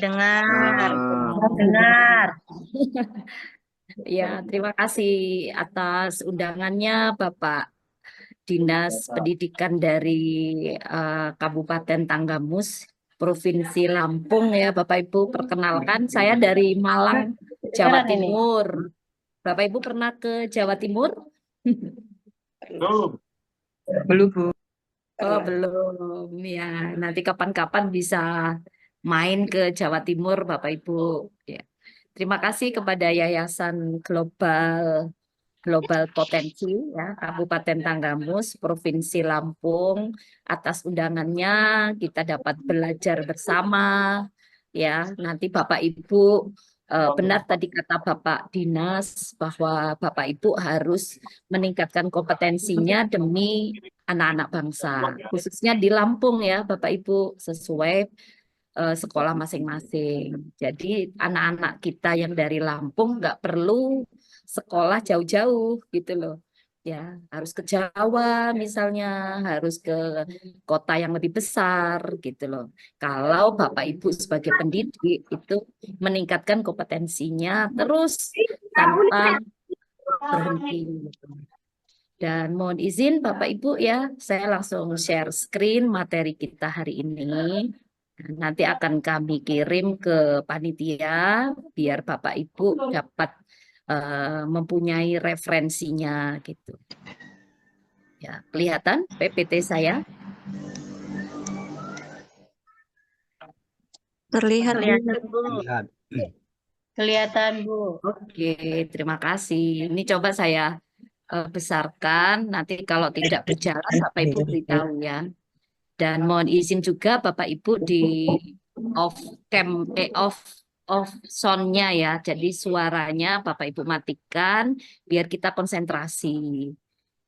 Dengar. Dengar. Ya, terima kasih atas undangannya Bapak Dinas Pendidikan dari Kabupaten Tanggamus, Provinsi Lampung ya Bapak Ibu. Perkenalkan, saya dari Malang, Jawa Beneran ini. Timur. Bapak Ibu pernah ke Jawa Timur? Belum, Bu. Oh, belum. Ya, nanti kapan-kapan bisa main ke Jawa Timur, Bapak Ibu. Ya. Terima kasih kepada Yayasan Global Global Potensi ya, Kabupaten Tanggamus, Provinsi Lampung, atas undangannya kita dapat belajar bersama ya. Nanti Bapak Ibu benar tadi kata Bapak Dinas bahwa Bapak Ibu harus meningkatkan kompetensinya demi anak-anak bangsa, khususnya di Lampung ya, Bapak Ibu, sesuai sekolah masing-masing. Jadi anak-anak kita yang dari Lampung nggak perlu sekolah jauh-jauh gitu loh. Ya, harus ke Jawa misalnya, harus ke kota yang lebih besar gitu loh. Kalau Bapak Ibu sebagai pendidik itu meningkatkan kompetensinya terus tanpa berhenti gitu. Dan mohon izin Bapak Ibu ya, saya langsung share screen materi kita hari ini. Nanti akan kami kirim ke panitia biar Bapak Ibu dapat mempunyai referensinya gitu. Ya, kelihatan PPT saya? Terlihat, Kelihatan, Bu. Lihat. kelihatan, Bu. Oke, terima kasih. Ini coba saya besarkan. Nanti kalau tidak berjalan, Bapak Ibu beritahu ya. Dan mohon izin juga Bapak Ibu di off cam off sound-nya ya. Jadi suaranya Bapak Ibu matikan biar kita konsentrasi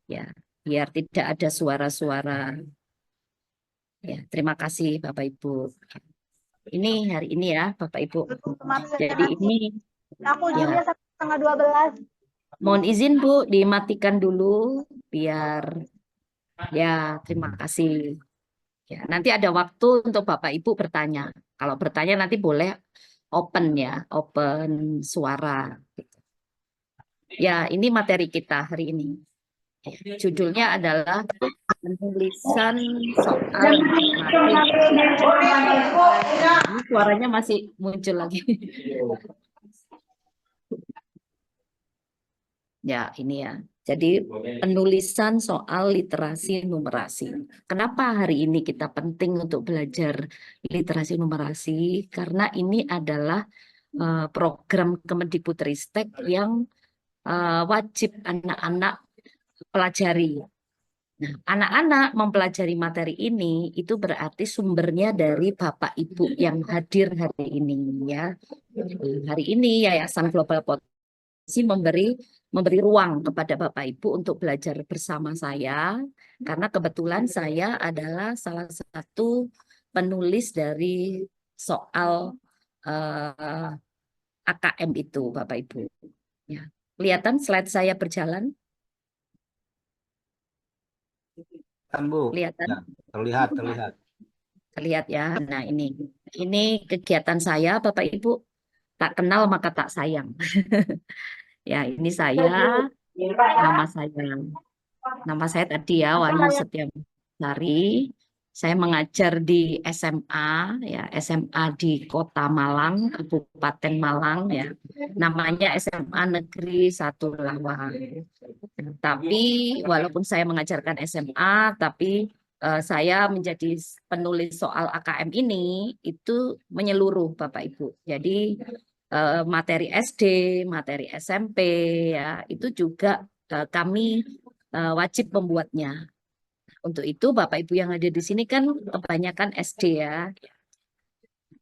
ya. Biar tidak ada suara-suara. Ya, terima kasih Bapak Ibu. Ini hari ini ya Bapak Ibu. Jadi ini Aku ya, jamnya 11:30. mohon izin Bu dimatikan dulu biar ya, terima kasih. Ya, nanti ada waktu untuk Bapak Ibu bertanya. Kalau bertanya nanti boleh open ya, open suara. Ya, ini materi kita hari ini. Judulnya adalah penulisan soal ini suaranya masih muncul lagi. Ya, ini ya. Jadi penulisan soal literasi numerasi. Kenapa hari ini kita penting untuk belajar literasi numerasi? Karena ini adalah program Kemendikbudristek yang wajib anak-anak pelajari. Nah, anak-anak mempelajari materi ini itu berarti sumbernya dari Bapak Ibu yang hadir hari ini ya. Hari ini Yayasan Global Potensi memberi ruang kepada Bapak Ibu untuk belajar bersama saya karena kebetulan saya adalah salah satu penulis dari soal AKM itu Bapak Ibu. Ya. Kelihatan slide saya berjalan? Kan, Bu? Kelihatan? Ya, terlihat, terlihat. Terlihat ya. Nah, ini kegiatan saya Bapak Ibu. Tak kenal maka tak sayang. Ya, ini saya, nama saya. Nama saya tadi ya Wahyu Setiawasari. Saya mengajar di SMA ya, SMA di Kota Malang, Kabupaten Malang ya. Namanya SMA Negeri 1 Lawang. Tapi walaupun saya mengajarkan SMA, tapi saya menjadi penulis soal AKM ini itu menyeluruh Bapak Ibu. Jadi materi SD, materi SMP ya, itu juga kami wajib membuatnya. Untuk itu Bapak Ibu yang ada di sini kan kebanyakan SD ya.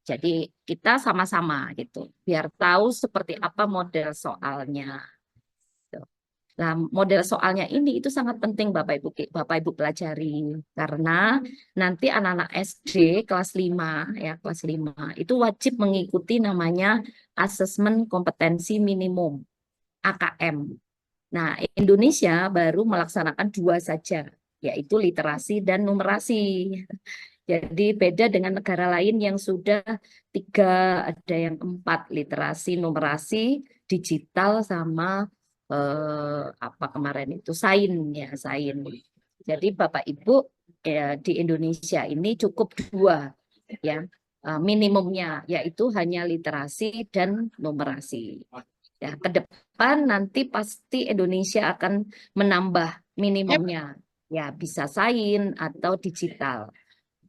Jadi kita sama-sama gitu, biar tahu seperti apa model soalnya. Nah, model soalnya ini itu sangat penting Bapak Ibu pelajari karena nanti anak-anak SD kelas 5 ya, kelas 5 itu wajib mengikuti namanya asesmen kompetensi minimum AKM. Nah, Indonesia baru melaksanakan 2 saja, yaitu literasi dan numerasi. Jadi beda dengan negara lain yang sudah 3, ada yang 4, literasi, numerasi, digital, sama apa kemarin itu, sains ya, sains. Jadi Bapak Ibu ya, di Indonesia ini cukup 2 ya, minimumnya, yaitu hanya literasi dan numerasi. Ya, ke depan nanti pasti Indonesia akan menambah minimumnya, ya bisa sains atau digital.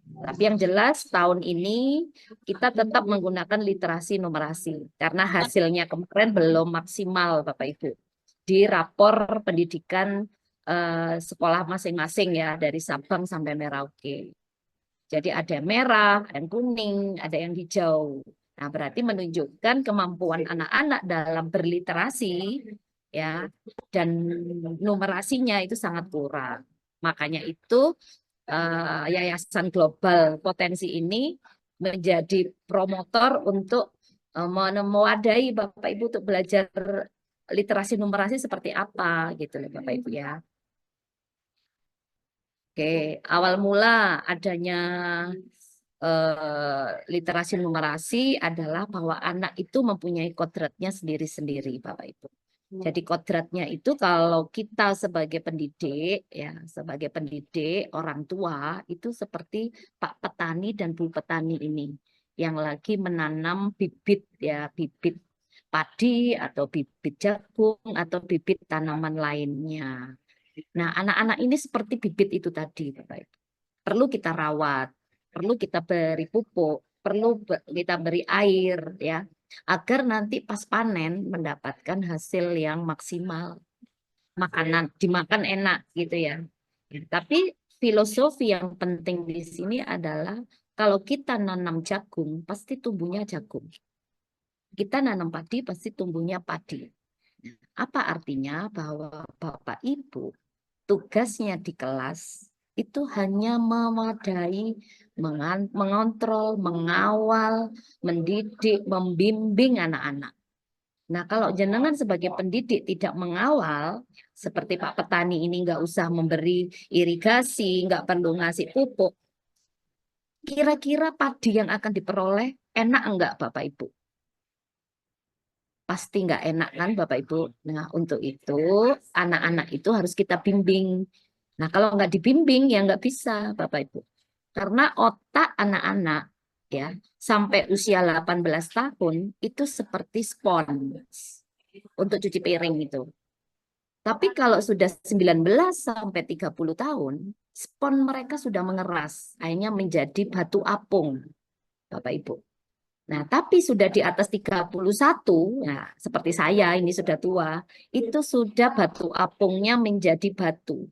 Tapi yang jelas tahun ini kita tetap menggunakan literasi numerasi karena hasilnya kemarin belum maksimal Bapak Ibu di rapor pendidikan sekolah masing-masing ya, dari Sabang sampai Merauke. Jadi ada yang merah, ada yang kuning, ada yang hijau. Nah, berarti menunjukkan kemampuan anak-anak dalam berliterasi ya, dan numerasinya itu sangat kurang. Makanya itu Yayasan Global Potensi ini menjadi promotor untuk mewadahi Bapak Ibu untuk belajar literasi numerasi seperti apa gitu loh Bapak Ibu ya. Oke, awal mula adanya literasi numerasi adalah bahwa anak itu mempunyai kodratnya sendiri-sendiri, Bapak Ibu. Jadi kodratnya itu kalau kita sebagai pendidik, ya sebagai pendidik orang tua itu seperti Pak Petani dan Bu Petani ini yang lagi menanam bibit ya, bibit padi atau bibit jagung atau bibit tanaman lainnya. Nah, anak-anak ini seperti bibit itu tadi, Bapak Ibu. Perlu kita rawat, perlu kita beri pupuk, perlu kita beri air, ya, agar nanti pas panen mendapatkan hasil yang maksimal. Makanan dimakan enak gitu ya. Tapi filosofi yang penting di sini adalah kalau kita nanam jagung, pasti tumbuhnya jagung. Kita nanam padi, pasti tumbuhnya padi. Apa artinya? Bahwa Bapak Ibu tugasnya di kelas itu hanya mewadai, mengontrol, mengawal, mendidik, membimbing anak-anak. Nah, kalau jenengan sebagai pendidik tidak mengawal, seperti Pak Petani ini nggak usah memberi irigasi, nggak perlu ngasih pupuk, kira-kira padi yang akan diperoleh enak enggak Bapak Ibu? Pasti nggak enak kan Bapak Ibu. Nah, untuk itu anak-anak itu harus kita bimbing. Nah, kalau nggak dibimbing ya nggak bisa Bapak Ibu. Karena otak anak-anak ya sampai usia 18 tahun itu seperti spons untuk cuci piring itu. Tapi kalau sudah 19 sampai 30 tahun, spons mereka sudah mengeras, akhirnya menjadi batu apung Bapak Ibu. Nah, tapi sudah di atas 31, nah seperti saya ini sudah tua, itu sudah batu apungnya menjadi batu.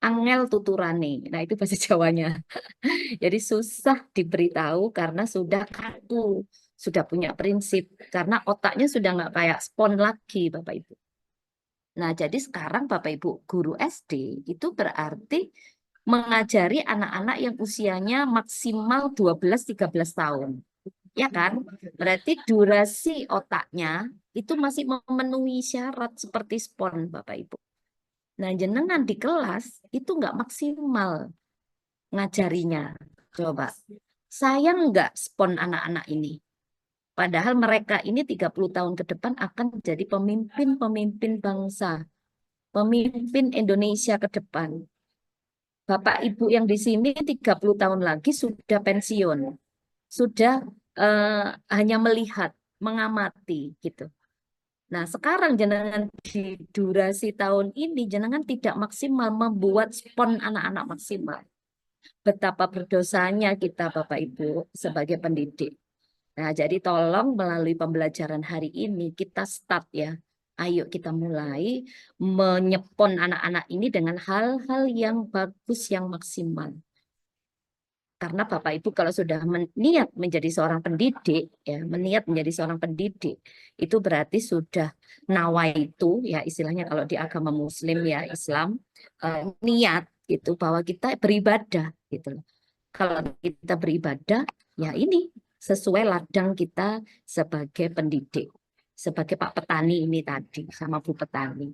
Angel tuturane. Nah, itu bahasa Jawanya. Jadi susah diberitahu karena sudah kaku, sudah punya prinsip, karena otaknya sudah nggak kayak spon lagi, Bapak Ibu. Nah, jadi sekarang Bapak Ibu guru SD itu berarti mengajari anak-anak yang usianya maksimal 12-13 tahun. Ya kan? Berarti durasi otaknya itu masih memenuhi syarat seperti spon, Bapak Ibu. Nah, jenengan di kelas itu nggak maksimal ngajarinya. Coba. Sayang nggak spon anak-anak ini? Padahal mereka ini 30 tahun ke depan akan menjadi pemimpin-pemimpin bangsa. Pemimpin Indonesia ke depan. Bapak Ibu yang di sini 30 tahun lagi sudah pensiun. Sudah hanya melihat, mengamati gitu. Nah, sekarang jenengan di durasi tahun ini jenengan tidak maksimal membuat spon anak-anak maksimal. Betapa berdosanya kita Bapak Ibu sebagai pendidik. Nah, jadi tolong melalui pembelajaran hari ini kita start ya. Ayo kita mulai menyepon anak-anak ini dengan hal-hal yang bagus, yang maksimal. Karena Bapak Ibu kalau sudah niat menjadi seorang pendidik, ya, meniat menjadi seorang pendidik, itu berarti sudah nawaitu, ya istilahnya kalau di agama Muslim ya Islam, niat gitu bahwa kita beribadah gitu loh. Kalau kita beribadah, ya ini sesuai ladang kita sebagai pendidik, sebagai Pak Petani ini tadi sama Bu Petani.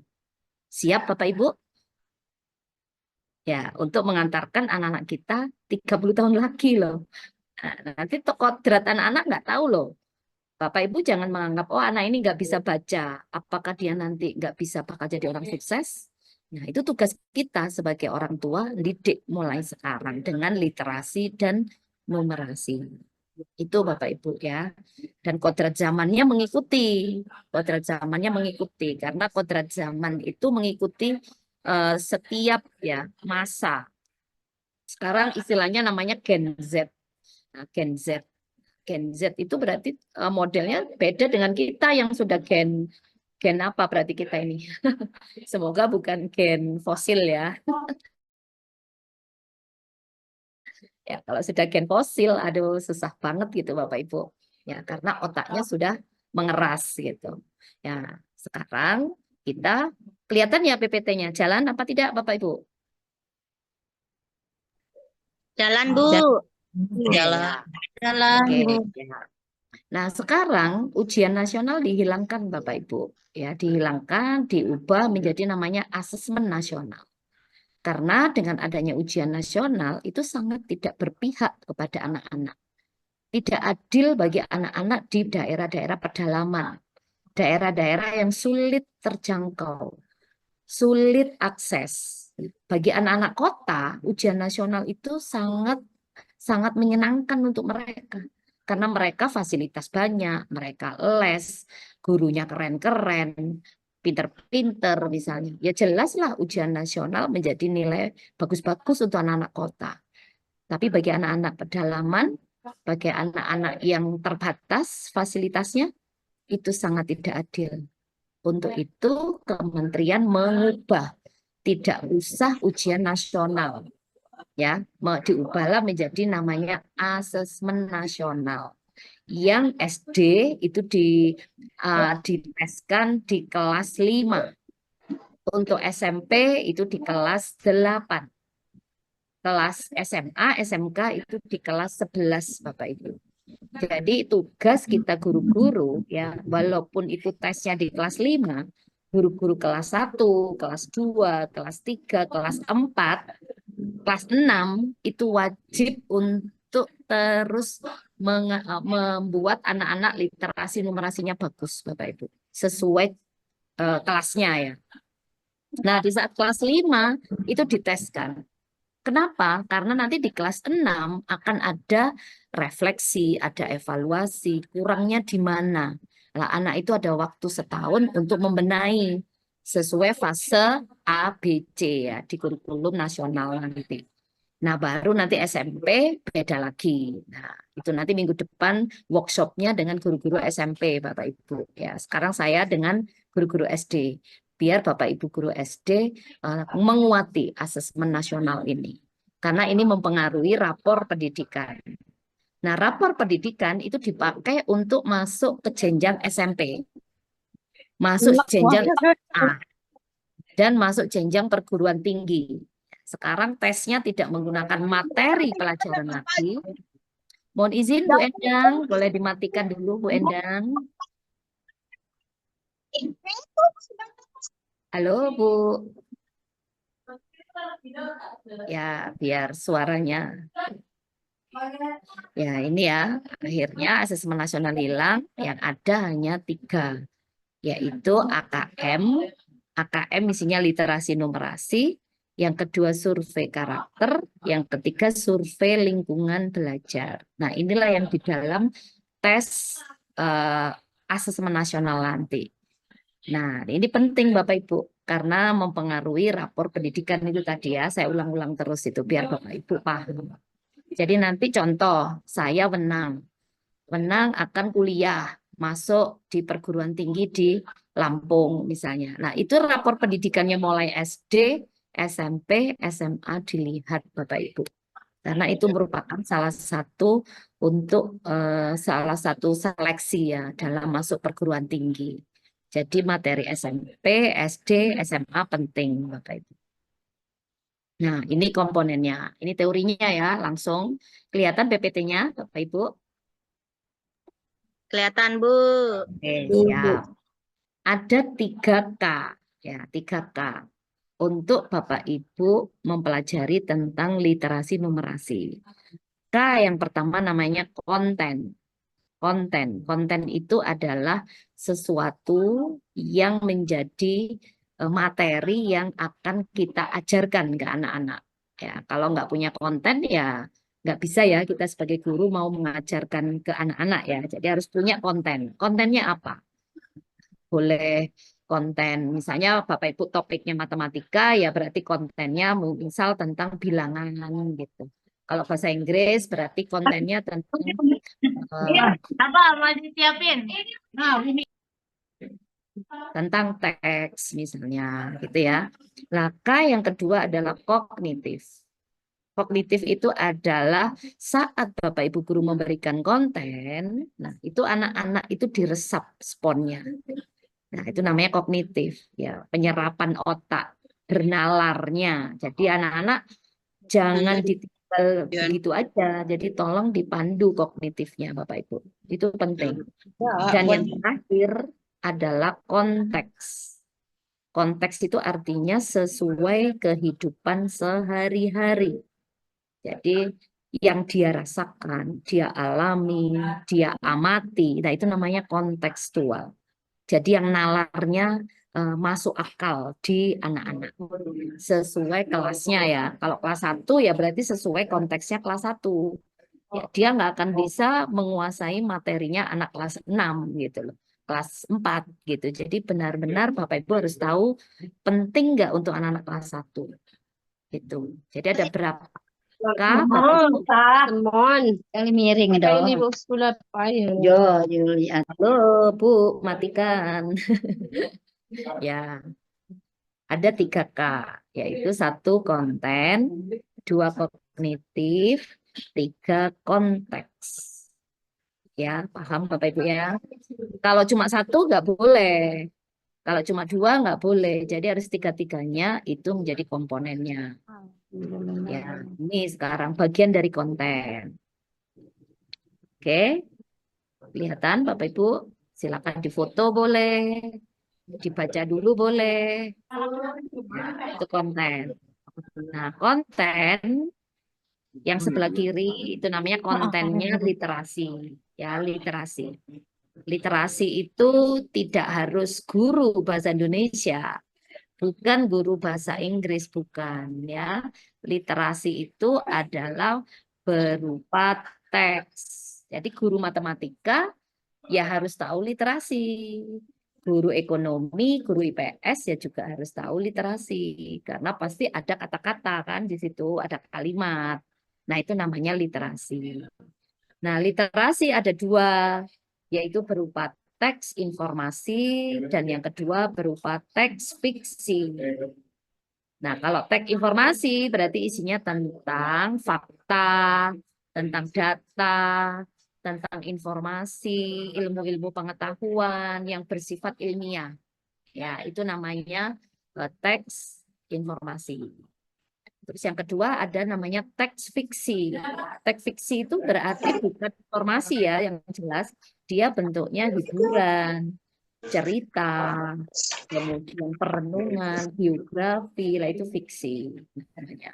Siap Bapak Ibu? Ya, untuk mengantarkan anak-anak kita 30 tahun lagi loh. Nah, nanti kodrat anak-anak nggak tahu loh. Bapak Ibu jangan menganggap, oh anak ini nggak bisa baca. Apakah dia nanti nggak bisa bakal jadi orang sukses? Nah, itu tugas kita sebagai orang tua, didik mulai sekarang dengan literasi dan numerasi. Itu Bapak Ibu ya. Dan kodrat zamannya mengikuti. Kodrat zamannya mengikuti. Karena kodrat zaman itu mengikuti setiap ya masa. Sekarang istilahnya namanya Gen Z. Nah, Gen Z. Gen Z itu berarti modelnya beda dengan kita yang sudah gen apa berarti kita ini. Semoga bukan gen fosil ya. Ya, kalau sudah gen fosil, aduh susah banget gitu Bapak Ibu. Ya, karena otaknya sudah mengeras gitu. Ya, sekarang kita kelihatan ya PPT-nya. Jalan apa tidak Bapak Ibu? Jalan, Bu. Jalan. Jalan, Oke, Bu. ya. Nah, sekarang ujian nasional dihilangkan Bapak Ibu. Ya, dihilangkan, diubah menjadi namanya asesmen nasional. Karena dengan adanya ujian nasional itu sangat tidak berpihak kepada anak-anak. Tidak adil bagi anak-anak di daerah-daerah pedalaman, daerah-daerah yang sulit terjangkau, sulit akses. Bagi anak-anak kota, ujian nasional itu sangat sangat menyenangkan untuk mereka. Karena mereka fasilitas banyak, mereka les, gurunya keren-keren, pinter-pinter misalnya. Ya jelaslah ujian nasional menjadi nilai bagus-bagus untuk anak-anak kota. Tapi bagi anak-anak pedalaman, bagi anak-anak yang terbatas fasilitasnya, itu sangat tidak adil. Untuk itu kementerian mengubah, tidak usah ujian nasional, ya, diubahlah menjadi namanya asesmen nasional. Yang SD itu diteskan di kelas 5. Untuk SMP itu di kelas 8. Kelas SMA, SMK itu di kelas 11, Bapak Ibu. Jadi tugas kita guru-guru ya, walaupun itu tesnya di kelas 5, guru-guru kelas 1, kelas 2, kelas 3, kelas 4, kelas 6 itu wajib untuk terus membuat anak-anak literasi numerasinya bagus, Bapak Ibu, sesuai kelasnya ya. Nah, di saat kelas 5 itu diteskan. Kenapa? Karena nanti di kelas 6 akan ada refleksi, ada evaluasi, kurangnya di mana. Nah, anak itu ada waktu setahun untuk membenahi sesuai fase A, B, C ya di kurikulum nasional nanti. Nah, baru nanti SMP beda lagi. Nah, itu nanti minggu depan workshopnya dengan guru-guru SMP, Bapak Ibu. Ya, sekarang saya dengan guru-guru SD. Biar Bapak Ibu guru SD menguati asesmen nasional ini. Karena ini mempengaruhi rapor pendidikan. Nah, rapor pendidikan itu dipakai untuk masuk ke jenjang SMP. Masuk jenjang A dan masuk jenjang perguruan tinggi. Sekarang tesnya tidak menggunakan materi pelajaran lagi. Mohon izin Bu Endang, boleh dimatikan dulu Bu Endang. Halo Bu. Ya, biar suaranya. Ya, ini ya. Akhirnya asesmen nasional hilang, yang ada hanya 3, yaitu AKM. AKM isinya literasi numerasi, yang kedua survei karakter, yang ketiga survei lingkungan belajar. Nah, inilah yang di dalam tes asesmen nasional nanti. Nah, ini penting Bapak Ibu, karena mempengaruhi rapor pendidikan itu tadi ya, saya ulang-ulang terus itu biar Bapak Ibu paham. Jadi nanti contoh, saya Wenang akan kuliah, masuk di perguruan tinggi di Lampung misalnya. Nah, itu rapor pendidikannya mulai SD, SMP, SMA dilihat Bapak Ibu. Karena itu merupakan salah satu salah satu seleksi ya dalam masuk perguruan tinggi. Jadi materi SMP, SD, SMA penting Bapak Ibu. Nah, ini komponennya. Ini teorinya ya, langsung kelihatan PPT-nya Bapak Ibu. Kelihatan, Bu. Oke, siap. Ada 3K, ya 3K. untuk Bapak Ibu mempelajari tentang literasi numerasi. K yang pertama namanya konten. Konten itu adalah sesuatu yang menjadi materi yang akan kita ajarkan ke anak-anak. Ya, kalau nggak punya konten ya nggak bisa ya kita sebagai guru mau mengajarkan ke anak-anak ya. Jadi harus punya konten. Kontennya apa? Boleh konten, misalnya Bapak Ibu topiknya matematika ya berarti kontennya misal tentang bilangan gitu. Kalau bahasa Inggris berarti kontennya tentang Apa mau disiapin? tentang teks misalnya gitu ya. Nah, K yang kedua adalah kognitif. Kognitif itu adalah saat Bapak Ibu guru memberikan konten, nah itu anak-anak itu diresap sponnya. Nah, itu namanya kognitif ya, penyerapan otak, bernalarnya. Jadi anak-anak jangan ditinggal begitu aja. Jadi tolong dipandu kognitifnya Bapak Ibu. Itu penting. Dan yang terakhir adalah konteks. Konteks itu artinya sesuai kehidupan sehari-hari. Jadi yang dia rasakan, dia alami, dia amati, nah itu namanya kontekstual. Jadi yang nalarnya masuk akal di anak-anak. Sesuai kelasnya ya. Kalau kelas 1 ya berarti sesuai konteksnya kelas 1. Ya, dia nggak akan bisa menguasai materinya anak kelas 6 gitu loh. Kelas 4 gitu. Jadi benar-benar Bapak Ibu harus tahu penting nggak untuk anak-anak kelas 1 gitu. Jadi ada berapa Bapak Ibu? Mon, kali miring dong. Ini bos pula payah. Jo, Julian. Halo Bu, matikan. Ya, ada 3K, yaitu 1 konten, 2 kognitif, 3 konteks. Ya, paham Bapak Ibu ya? Kalau cuma 1 nggak boleh. Kalau cuma 2 nggak boleh. Jadi harus 3-3-nya itu menjadi komponennya. Ya, ini sekarang bagian dari konten. Oke, kelihatan Bapak Ibu? Silakan difoto boleh, dibaca dulu boleh. Ya, itu konten. Nah, konten yang sebelah kiri itu namanya kontennya literasi. Ya, literasi. Literasi itu tidak harus guru bahasa Indonesia, bukan guru bahasa Inggris, bukan ya. Literasi itu adalah berupa teks. Jadi guru matematika ya harus tahu literasi. Guru ekonomi, guru IPS ya juga harus tahu literasi. Karena pasti ada kata-kata kan di situ, ada kalimat. Nah, itu namanya literasi. Nah, literasi ada 2, yaitu berupa teks informasi dan yang kedua berupa teks fiksi. Nah, kalau teks informasi berarti isinya tentang fakta, tentang data, tentang informasi, ilmu-ilmu pengetahuan yang bersifat ilmiah. Ya, itu namanya teks informasi. Terus yang kedua ada namanya teks fiksi. Teks fiksi itu berarti bukan informasi ya yang jelas, dia bentuknya hiburan, cerita, kemudian perenungan, biografi, lah itu fiksi namanya.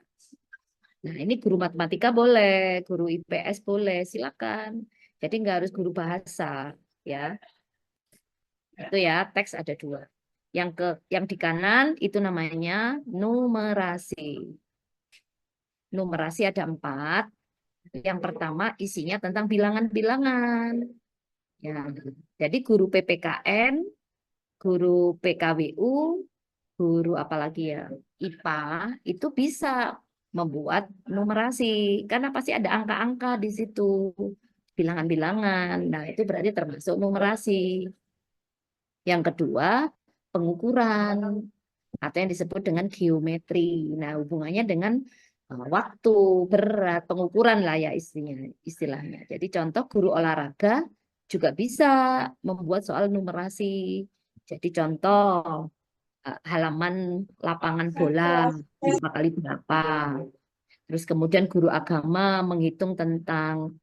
Nah, ini guru matematika boleh, guru IPS boleh, silakan. Jadi nggak harus guru bahasa, ya. Itu ya, teks ada 2. Yang di kanan itu namanya numerasi. Numerasi ada 4. Yang pertama isinya tentang bilangan-bilangan. Ya, jadi guru PPKN, guru PKWU, guru apalagi ya IPA itu bisa membuat numerasi karena pasti ada angka-angka di situ, bilangan-bilangan. Nah, itu berarti termasuk numerasi. Yang kedua, pengukuran atau yang disebut dengan geometri. Nah, hubungannya dengan waktu, berat, pengukuran lah ya istilahnya. Jadi contoh guru olahraga juga bisa membuat soal numerasi. Jadi contoh halaman lapangan bola 5 kali berapa. Terus kemudian guru agama menghitung tentang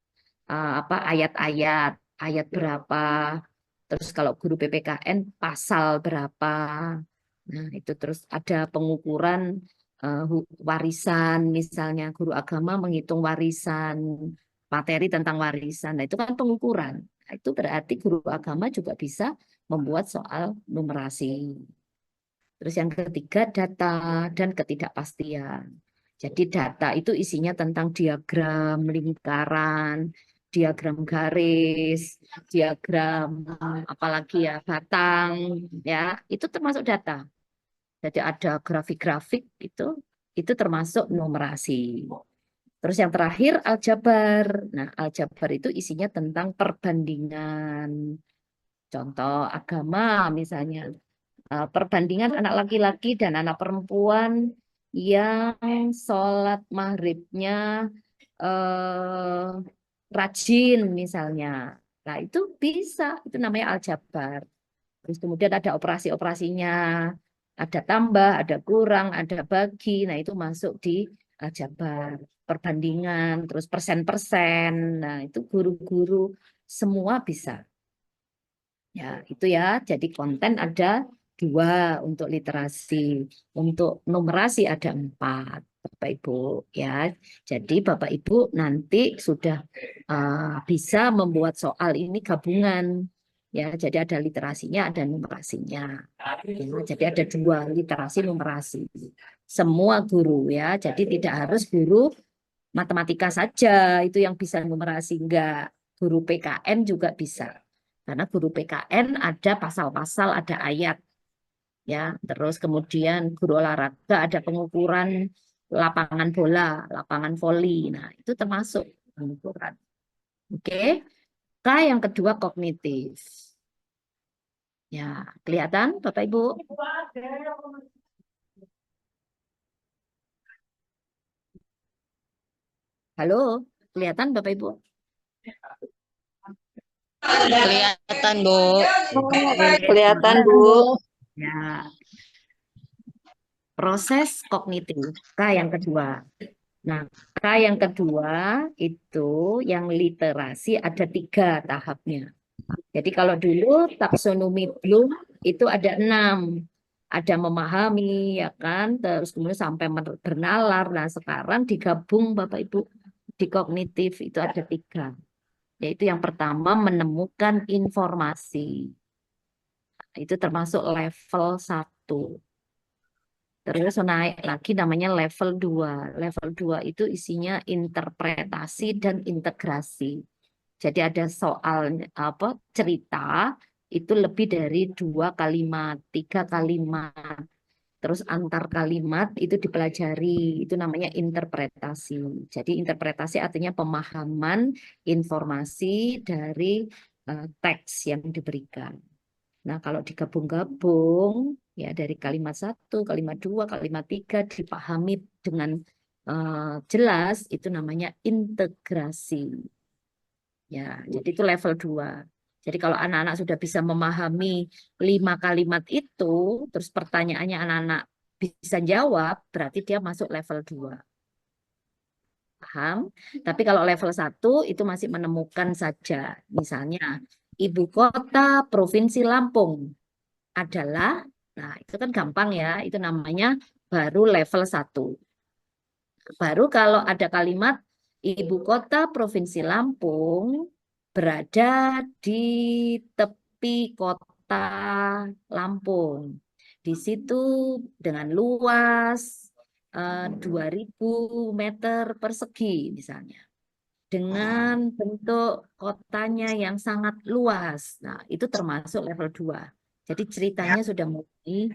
apa ayat-ayat, ayat berapa. Terus kalau guru PPKN pasal berapa. Nah, itu terus ada pengukuran warisan, misalnya guru agama menghitung warisan, materi tentang warisan. Nah, itu kan pengukuran. Nah, itu berarti guru agama juga bisa membuat soal numerasi. Terus yang ketiga, data dan ketidakpastian. Jadi data itu isinya tentang diagram lingkaran, diagram garis, diagram apalagi ya, batang, ya, itu termasuk data. Jadi ada grafik-grafik itu termasuk numerasi. Terus yang terakhir aljabar. Nah, aljabar itu isinya tentang perbandingan. Contoh agama misalnya, perbandingan anak laki-laki dan anak perempuan yang sholat maghribnya eh, rajin misalnya. Nah, itu bisa, itu namanya aljabar. Terus kemudian ada operasi-operasinya, ada tambah, ada kurang, ada bagi. Nah, itu masuk di aljabar. Perbandingan, terus persen-persen. Nah, itu guru-guru semua bisa. Ya, itu ya. Jadi konten ada 2 untuk literasi. Untuk numerasi ada 4, Bapak Ibu. Ya, jadi Bapak Ibu nanti sudah bisa membuat soal ini gabungan. Ya, jadi ada literasinya, ada numerasinya. Ya, jadi ada 2 literasi numerasi. Semua guru ya. Jadi tidak harus guru matematika saja itu yang bisa numerasi, enggak. Guru PKN juga bisa. Karena guru PKN ada pasal-pasal, ada ayat. Ya, terus kemudian guru olahraga ada pengukuran lapangan bola, lapangan voli. Nah, itu termasuk pengukuran. Oke. K yang kedua kognitif. Ya, kelihatan Bapak Ibu? Halo, kelihatan Bapak Ibu? Kelihatan, Bu. Kelihatan, Bu. Ya, proses kognitif. K yang kedua. Nah, K yang kedua itu yang literasi ada 3 tahapnya. Jadi kalau dulu taksonomi Bloom itu ada 6. Ada memahami, ya kan, terus kemudian sampai bernalar. Nah, sekarang digabung Bapak Ibu di kognitif itu ada 3. Yaitu yang pertama menemukan informasi. Itu termasuk level 1. Terus naik lagi namanya level 2. Level 2 itu isinya interpretasi dan integrasi. Jadi ada soal cerita itu lebih dari 2 kalimat, 3 kalimat. Terus antar kalimat itu dipelajari, itu namanya interpretasi. Jadi interpretasi artinya pemahaman informasi dari teks yang diberikan. Nah, kalau digabung-gabung, ya dari kalimat 1, kalimat 2, kalimat 3 dipahami dengan jelas, itu namanya integrasi. Ya, jadi itu level 2. Jadi kalau anak-anak sudah bisa memahami 5 kalimat itu, terus pertanyaannya anak-anak bisa jawab, berarti dia masuk level 2. Paham? Tapi kalau level 1 itu masih menemukan saja. Misalnya, ibu kota Provinsi Lampung adalah, nah itu kan gampang ya, itu namanya baru level 1. Baru kalau ada kalimat ibu kota Provinsi Lampung berada di tepi kota Lampung. Di situ dengan luas 2000 meter persegi misalnya. Dengan bentuk kotanya yang sangat luas. Nah, itu termasuk level 2. Jadi ceritanya sudah mulai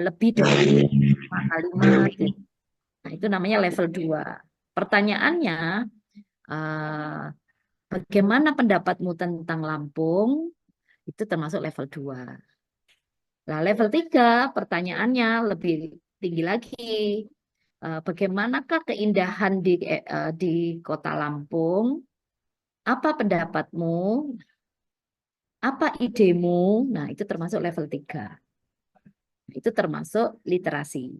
lebih dari 5 kalimat. Nah, itu namanya level 2. Pertanyaannya, bagaimana pendapatmu tentang Lampung? Itu termasuk level 2. Nah, level 3, pertanyaannya lebih tinggi lagi. Bagaimanakah keindahan di kota Lampung? Apa pendapatmu? Apa idemu? Nah, itu termasuk level 3. Itu termasuk literasi.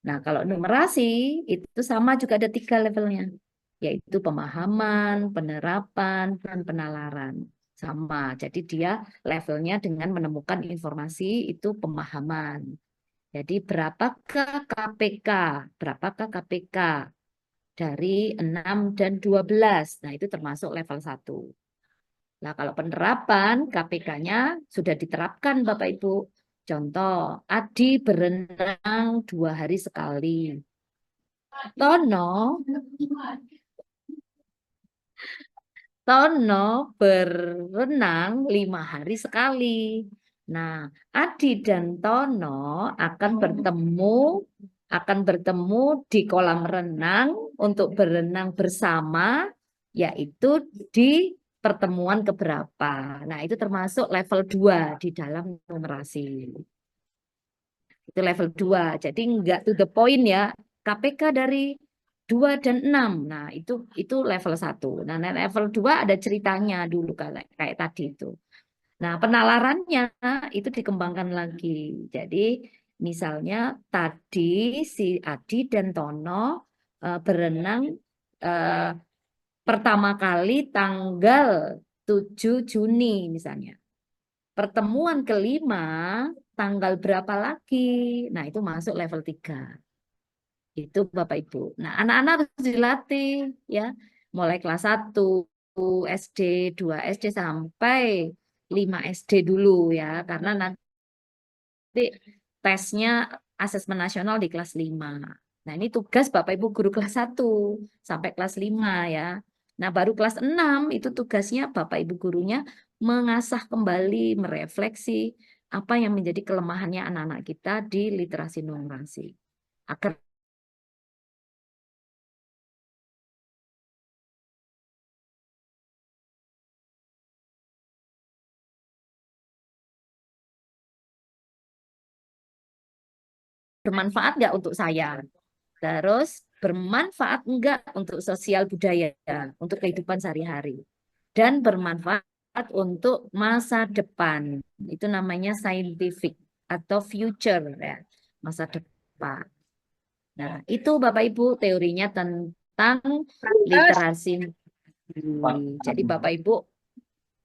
Nah, kalau numerasi itu sama juga ada 3 levelnya, yaitu pemahaman, penerapan, dan penalaran. Sama, jadi dia levelnya dengan menemukan informasi itu pemahaman. Jadi berapakah KPK? Berapakah KPK dari 6 dan 12? Nah, itu termasuk level 1. Nah, kalau penerapan KPK-nya sudah diterapkan Bapak Ibu. Contoh, Adi berenang 2 hari sekali. Tono berenang 5 hari sekali. Nah, Adi dan Tono akan bertemu di kolam renang untuk berenang bersama, yaitu di pertemuan keberapa. Nah, itu termasuk level 2 di dalam numerasi. Itu level 2. Jadi enggak to the point ya. KPK dari 2 dan 6. Nah, itu level 1. Nah, level 2 ada ceritanya dulu kayak tadi itu. Nah, penalarannya itu dikembangkan lagi. Jadi, misalnya tadi si Adi dan Tono berenang pertama kali tanggal 7 Juni misalnya. Pertemuan kelima tanggal berapa lagi? Nah, itu masuk level 3. Itu Bapak Ibu. Nah, anak-anak harus dilatih ya. Mulai kelas 1 SD, 2 SD sampai 5 SD dulu ya. Karena nanti tesnya asesmen nasional di kelas 5. Nah, ini tugas Bapak Ibu guru kelas 1 sampai kelas 5 ya. Nah, baru kelas 6 itu tugasnya Bapak Ibu gurunya mengasah kembali, merefleksi apa yang menjadi kelemahannya anak-anak kita di literasi numerasi. Agar bermanfaat nggak untuk saya? Terus bermanfaat enggak untuk sosial budaya, untuk kehidupan sehari-hari. Dan bermanfaat untuk masa depan. Itu namanya scientific atau future ya, masa depan. Nah, itu Bapak Ibu teorinya tentang literasi. Jadi Bapak Ibu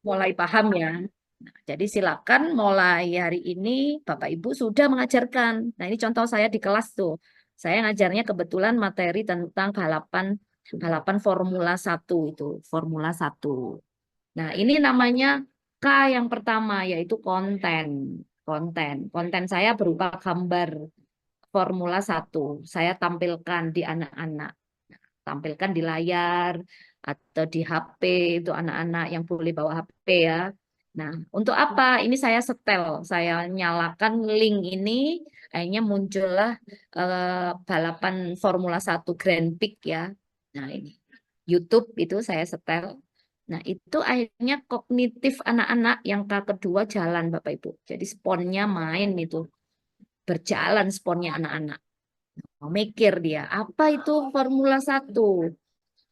mulai paham ya. Nah, jadi silakan mulai hari ini Bapak Ibu sudah mengajarkan. Nah, ini contoh saya di kelas tuh. Saya ngajarnya kebetulan materi tentang balapan Formula 1 itu, Formula 1. Nah, ini namanya K yang pertama yaitu konten. Konten saya berupa gambar Formula 1. Saya tampilkan di anak-anak. Tampilkan di layar atau di HP itu anak-anak yang boleh bawa HP ya. Nah, untuk apa? Ini saya setel, saya nyalakan link ini, akhirnya muncullah balapan Formula 1 Grand Prix ya. Nah, ini YouTube itu saya setel. Nah, itu akhirnya kognitif anak-anak yang kedua jalan Bapak Ibu. Jadi sponnya main itu, berjalan sponnya anak-anak. Mikir dia, apa itu Formula 1?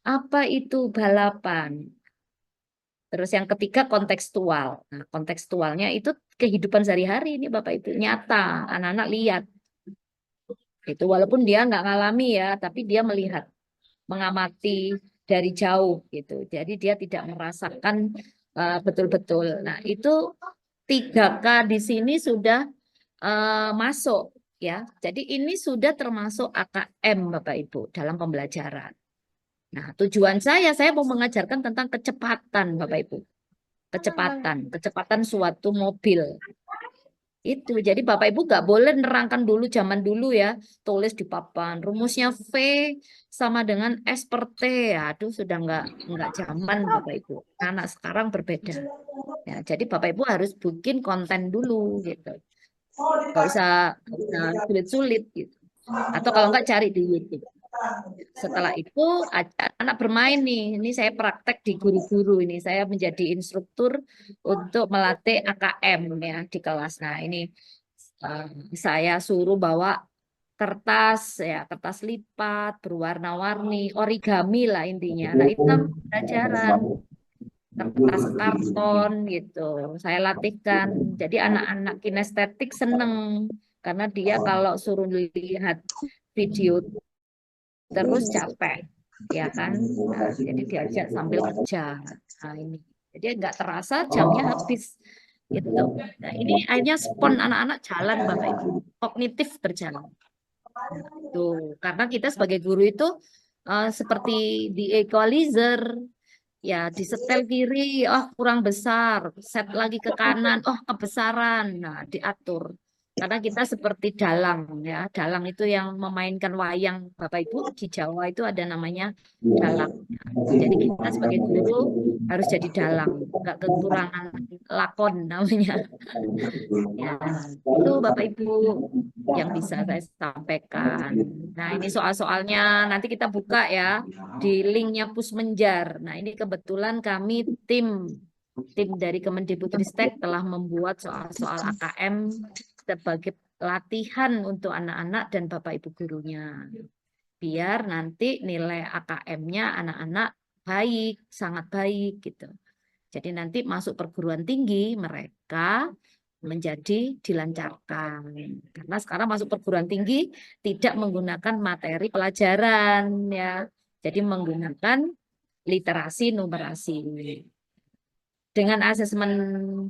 Apa itu balapan? Terus yang ketiga kontekstual. Nah, kontekstualnya itu kehidupan sehari-hari ini Bapak Ibu, nyata, anak-anak lihat. Itu walaupun dia nggak ngalami ya, tapi dia melihat, mengamati dari jauh gitu. Jadi dia tidak merasakan betul-betul. Nah, itu 3K di sini sudah masuk ya. Jadi ini sudah termasuk AKM Bapak Ibu dalam pembelajaran. Nah, tujuan saya mau mengajarkan tentang kecepatan, Bapak Ibu. Kecepatan suatu mobil. Itu, jadi Bapak Ibu nggak boleh nerangkan dulu zaman dulu ya, tulis di papan. Rumusnya V sama dengan S per T. Aduh, sudah nggak zaman Bapak Ibu. Anak sekarang berbeda. Ya, jadi Bapak Ibu harus bikin konten dulu gitu. Nggak usah sulit-sulit gitu. Atau kalau nggak cari di YouTube. Setelah itu anak bermain nih. Ini saya praktek di guru-guru ini. Saya menjadi instruktur untuk melatih AKM ya di kelas. Nah, ini saya suruh bawa kertas ya, kertas lipat berwarna-warni, origami lah intinya. Nah, itu pelajaran kertas karton gitu. Saya latihkan. Jadi anak-anak kinestetik seneng karena dia kalau suruh lihat video terus capek ya kan. Nah, jadi diajak sambil kerja. Nah, ini jadi nggak terasa jamnya habis. Gitu. Nah, ini akhirnya spon anak-anak jalan Bapak Ibu, kognitif berjalan. Tuh, karena kita sebagai guru itu seperti di equalizer, ya disetel kiri, oh kurang besar, set lagi ke kanan, oh kebesaran, nah diatur. Karena kita seperti dalang, ya dalang itu yang memainkan wayang Bapak Ibu di Jawa itu ada namanya dalang. Jadi kita sebagai guru harus jadi dalang, nggak kekurangan lakon namanya. Ya, itu Bapak Ibu yang bisa saya sampaikan. Nah, ini soal-soalnya nanti kita buka ya di linknya Pusmenjar. Nah, ini kebetulan kami tim dari Kemendikbudristek telah membuat soal-soal AKM sebagai latihan untuk anak-anak dan Bapak Ibu gurunya. Biar nanti nilai AKM-nya anak-anak baik, sangat baik gitu. Jadi nanti masuk perguruan tinggi mereka menjadi dilancarkan. Karena sekarang masuk perguruan tinggi tidak menggunakan materi pelajaran ya. Jadi menggunakan literasi numerasi. Dengan asesmen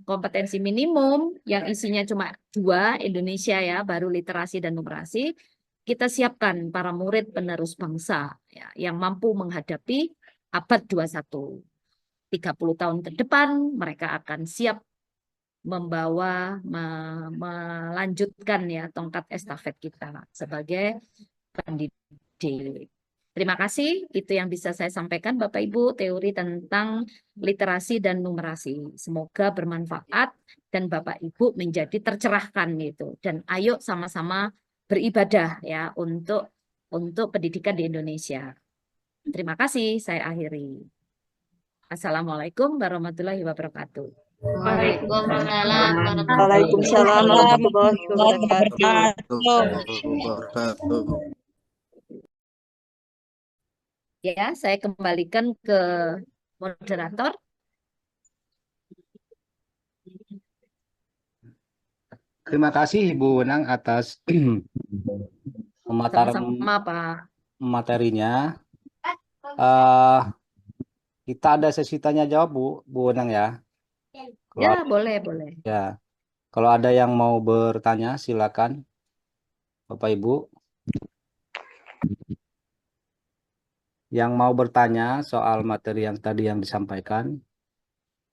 kompetensi minimum yang isinya cuma 2 Indonesia ya, baru literasi dan numerasi, kita siapkan para murid penerus bangsa ya, yang mampu menghadapi abad 21. 30 tahun ke depan mereka akan siap membawa melanjutkan ya tongkat estafet kita sebagai pendidik. Terima kasih, itu yang bisa saya sampaikan Bapak Ibu, teori tentang literasi dan numerasi. Semoga bermanfaat dan Bapak Ibu menjadi tercerahkan gitu. Dan ayo sama-sama beribadah ya untuk pendidikan di Indonesia. Terima kasih, saya akhiri. Assalamualaikum warahmatullahi wabarakatuh. Waalaikumsalam Waalaikumsalam warahmatullahi wabarakatuh. Ya, saya kembalikan ke moderator. Terima kasih Ibu Wenang atas Sama-sama, Pak. materinya. Kita ada sesi tanya jawab Bu Wenang ya. Ya, boleh. Ya, kalau ada yang mau bertanya silakan Bapak Ibu. Yang mau bertanya soal materi yang tadi yang disampaikan,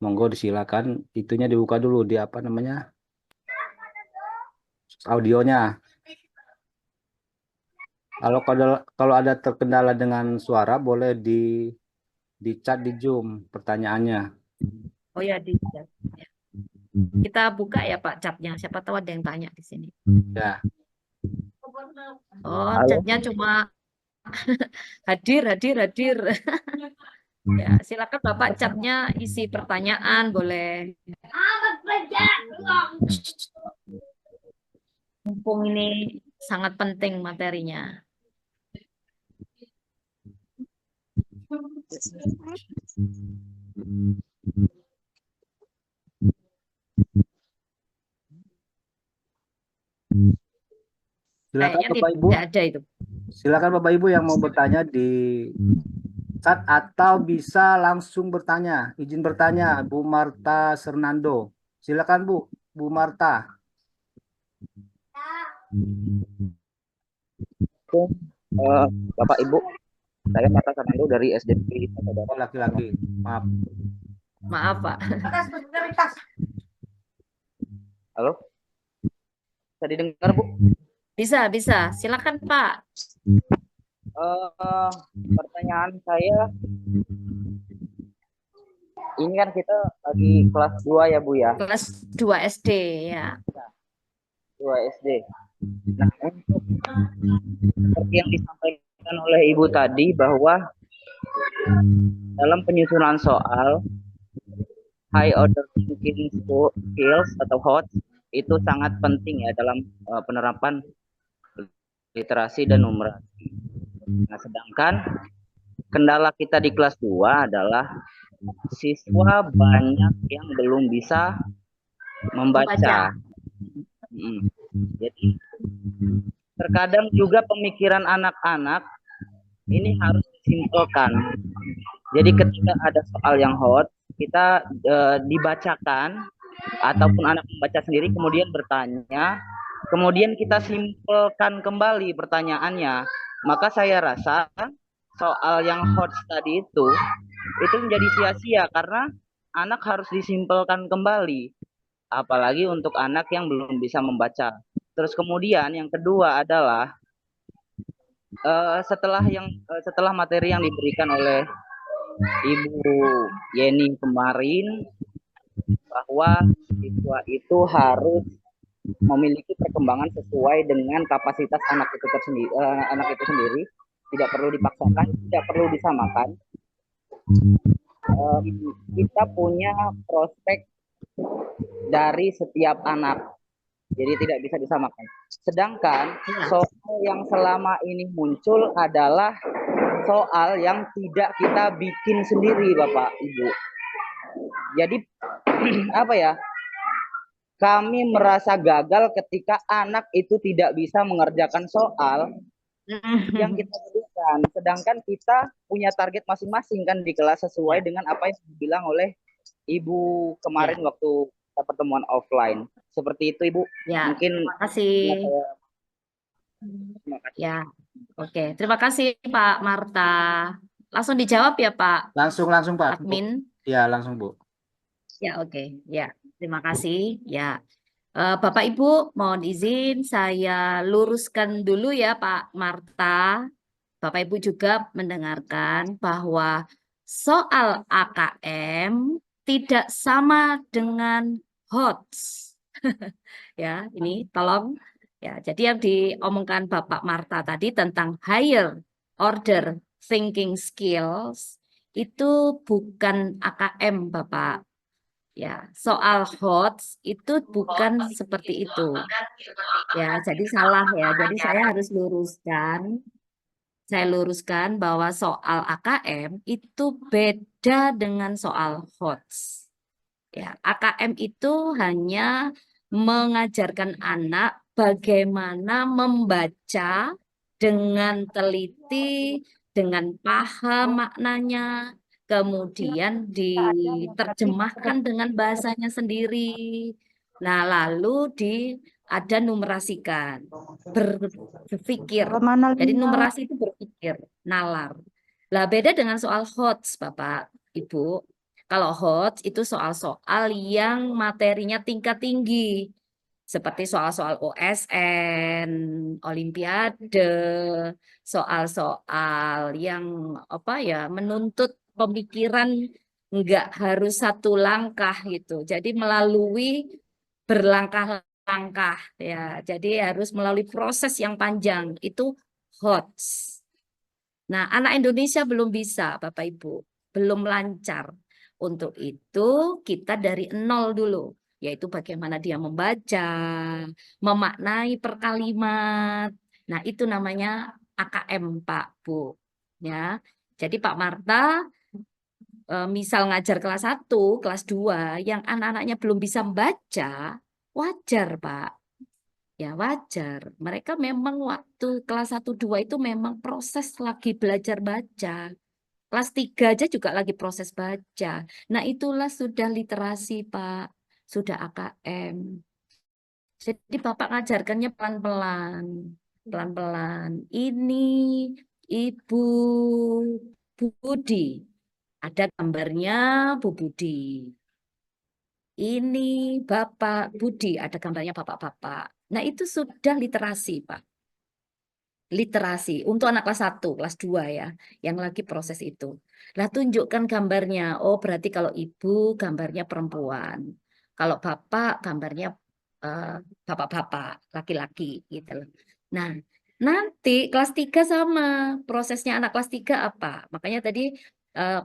monggo disilakan. Itunya dibuka dulu di apa namanya? Audionya. Kalau ada terkendala dengan suara, boleh di chat di Zoom pertanyaannya. Oh ya, di chat. Kita buka ya Pak chatnya. Siapa tahu ada yang tanya di sini. Ya. Oh, chatnya cuma hadir. Ya, silakan Bapak chatnya isi pertanyaan boleh. Mumpung ini sangat penting materinya. Silakan Kayaknya Bapak Ibu. tidak ada itu. Silakan Bapak Ibu yang mau bertanya di chat atau bisa langsung bertanya. Izin bertanya Bu Marta Sernando. Silakan Bu Marta. Bapak Ibu, saya Marta Sernando dari SDP. Oh, laki-laki. Maaf. Maaf Pak. Halo? Bisa didengar Bu? Bisa. Silakan Pak. Pertanyaan saya, ini kan kita lagi kelas 2 ya Bu ya? Kelas 2 SD ya. 2 SD. Nah, untuk seperti yang disampaikan oleh Ibu tadi bahwa dalam penyusunan soal high order thinking skills atau HOT itu sangat penting ya dalam penerapan literasi dan numerasi. Nah, sedangkan kendala kita di kelas 2 adalah siswa banyak yang belum bisa membaca. Jadi terkadang juga pemikiran anak-anak ini harus disimpulkan. Jadi ketika ada soal yang hot, kita dibacakan ataupun anak membaca sendiri kemudian bertanya, kemudian kita simpelkan kembali pertanyaannya, maka saya rasa soal yang hot tadi itu menjadi sia-sia karena anak harus disimpelkan kembali, apalagi untuk anak yang belum bisa membaca. Terus kemudian yang kedua adalah setelah materi yang diberikan oleh Ibu Yeni kemarin, bahwa siswa itu harus memiliki perkembangan sesuai dengan kapasitas anak itu sendiri, tidak perlu dipaksakan, tidak perlu disamakan. Kita punya prospek dari setiap anak, jadi tidak bisa disamakan. Sedangkan soal yang selama ini muncul adalah soal yang tidak kita bikin sendiri, Bapak Ibu. Jadi apa ya? Kami merasa gagal ketika anak itu tidak bisa mengerjakan soal yang kita berikan. Sedangkan kita punya target masing-masing kan di kelas sesuai dengan apa yang dibilang oleh Ibu kemarin waktu kita pertemuan offline. Seperti itu, Ibu. Ya, Mungkin terima kasih. Terima kasih. Ya, oke. Terima kasih Pak Marta. Langsung dijawab ya Pak Langsung Pak. admin. Ya, langsung Bu. Ya, oke. Ya, terima kasih. Ya, Bapak Ibu, mohon izin saya luruskan dulu ya Pak Marta. Bapak Ibu juga mendengarkan bahwa soal AKM tidak sama dengan HOTS. Ya, ini tolong. Ya, jadi yang diomongkan Bapak Marta tadi tentang higher order thinking skills itu bukan AKM, Bapak. Ya, soal HOTS itu bukan seperti itu. Ya, jadi salah ya. Jadi saya harus luruskan. Saya luruskan bahwa soal AKM itu beda dengan soal HOTS. Ya, AKM itu hanya mengajarkan anak bagaimana membaca dengan teliti, dengan paham maknanya, kemudian diterjemahkan dengan bahasanya sendiri. Nah, lalu ada numerasikan, berpikir. Jadi numerasi itu berpikir, nalar. Lah beda dengan soal HOTS, Bapak, Ibu. Kalau HOTS itu soal-soal yang materinya tingkat tinggi. Seperti soal-soal OSN, Olimpiade, soal-soal yang menuntut pemikiran enggak harus satu langkah gitu. Jadi melalui berlangkah-langkah ya. Jadi harus melalui proses yang panjang. Itu HOTS. Nah, anak Indonesia belum bisa, Bapak Ibu. Belum lancar. Untuk itu kita dari nol dulu, yaitu bagaimana dia membaca, memaknai per kalimat. Nah, itu namanya AKM, Pak, Bu. Ya. Jadi Pak Marta misal ngajar kelas 1, kelas 2 yang anak-anaknya belum bisa membaca, wajar, Pak. Ya, wajar. Mereka memang waktu kelas 1, 2 itu memang proses lagi belajar baca. Kelas 3 aja juga lagi proses baca. Nah, itulah sudah literasi, Pak. Sudah AKM. Jadi Bapak ngajarkannya pelan-pelan. Pelan-pelan. Ini Ibu Budi. Ada gambarnya Bu Budi. Ini Bapak Budi. Ada gambarnya Bapak-Bapak. Nah, itu sudah literasi, Pak. Literasi untuk anak kelas 1, kelas 2 ya, yang lagi proses itu. Lah tunjukkan gambarnya. Oh, berarti kalau ibu gambarnya perempuan. Kalau bapak gambarnya bapak-bapak, laki-laki gitu loh. Nah, nanti kelas 3 sama. Prosesnya anak kelas 3 apa? Makanya tadi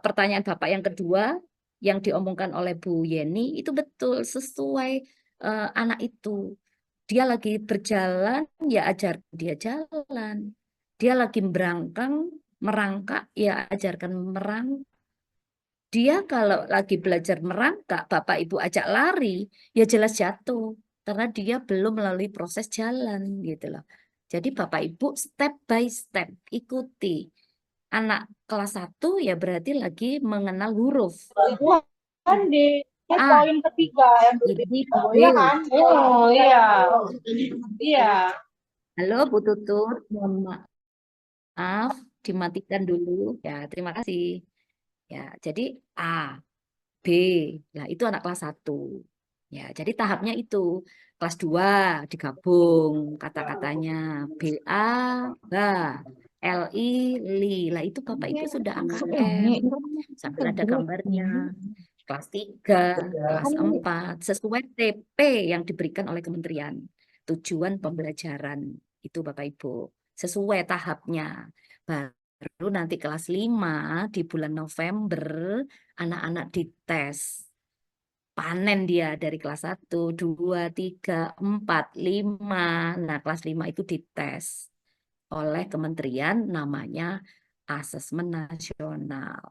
pertanyaan Bapak yang kedua yang diomongkan oleh Bu Yeni itu betul sesuai anak itu. Dia lagi berjalan, ya ajar dia jalan. Dia lagi merangkak, ya ajarkan merangkak. Dia kalau lagi belajar merangkak, Bapak Ibu ajak lari, ya jelas jatuh. Karena dia belum melalui proses jalan gitu loh. Jadi Bapak Ibu step by step ikuti. Anak kelas 1 ya berarti lagi mengenal huruf. A. poin ketiga yang Ini B. Oh iya. Iya. Halo Bu Tutut, mohon maaf, dimatikan dulu. Ya, terima kasih. Ya, jadi A, B. Nah, itu anak kelas 1. Ya, jadi tahapnya itu. Kelas 2 digabung kata-katanya. BA, ba. LI, li. Lah, itu Bapak Ibu sudah AKM. Sambil ada gambarnya. Kelas 3, kelas 4, sesuai TP yang diberikan oleh kementerian. Tujuan pembelajaran. Itu Bapak Ibu. Sesuai tahapnya. Baru nanti kelas 5 di bulan November anak-anak dites. Panen dia dari kelas 1, 2, 3, 4, 5. Nah, kelas 5 itu dites oleh kementerian namanya Asesmen Nasional.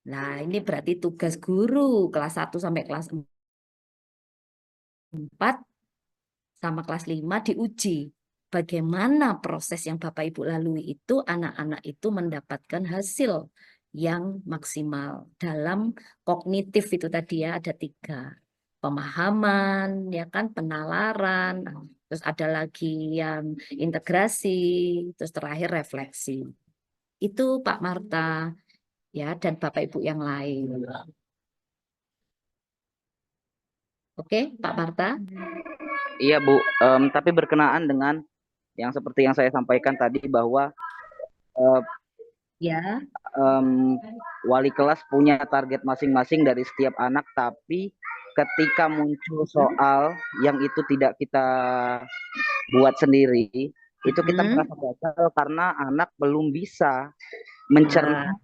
Nah, ini berarti tugas guru kelas 1 sampai kelas 4 sama kelas 5 diuji. Bagaimana proses yang Bapak Ibu lalui itu, anak-anak itu mendapatkan hasil yang maksimal. Dalam kognitif itu tadi ya, ada 3. Pemahaman, ya kan, penalaran, terus ada lagi yang integrasi, terus terakhir refleksi. Itu Pak Marta, ya, dan Bapak Ibu yang lain. Oke, Pak Marta? Iya Bu, tapi berkenaan dengan yang seperti yang saya sampaikan tadi bahwa Ya. Wali kelas punya target masing-masing dari setiap anak, tapi ketika muncul soal yang itu tidak kita buat sendiri, itu kita merasa gagal karena anak belum bisa mencerna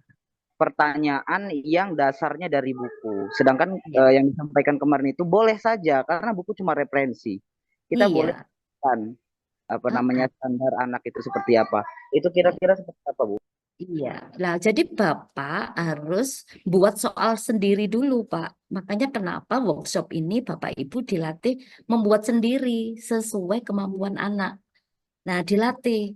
pertanyaan yang dasarnya dari buku. Sedangkan yang disampaikan kemarin itu boleh saja karena buku cuma referensi. Kita boleh kan apa namanya standar anak itu seperti apa. Itu kira-kira seperti apa, Bu? Iya, nah jadi Bapak harus buat soal sendiri dulu, Pak. Makanya kenapa workshop ini Bapak Ibu dilatih membuat sendiri sesuai kemampuan anak. Nah, dilatih.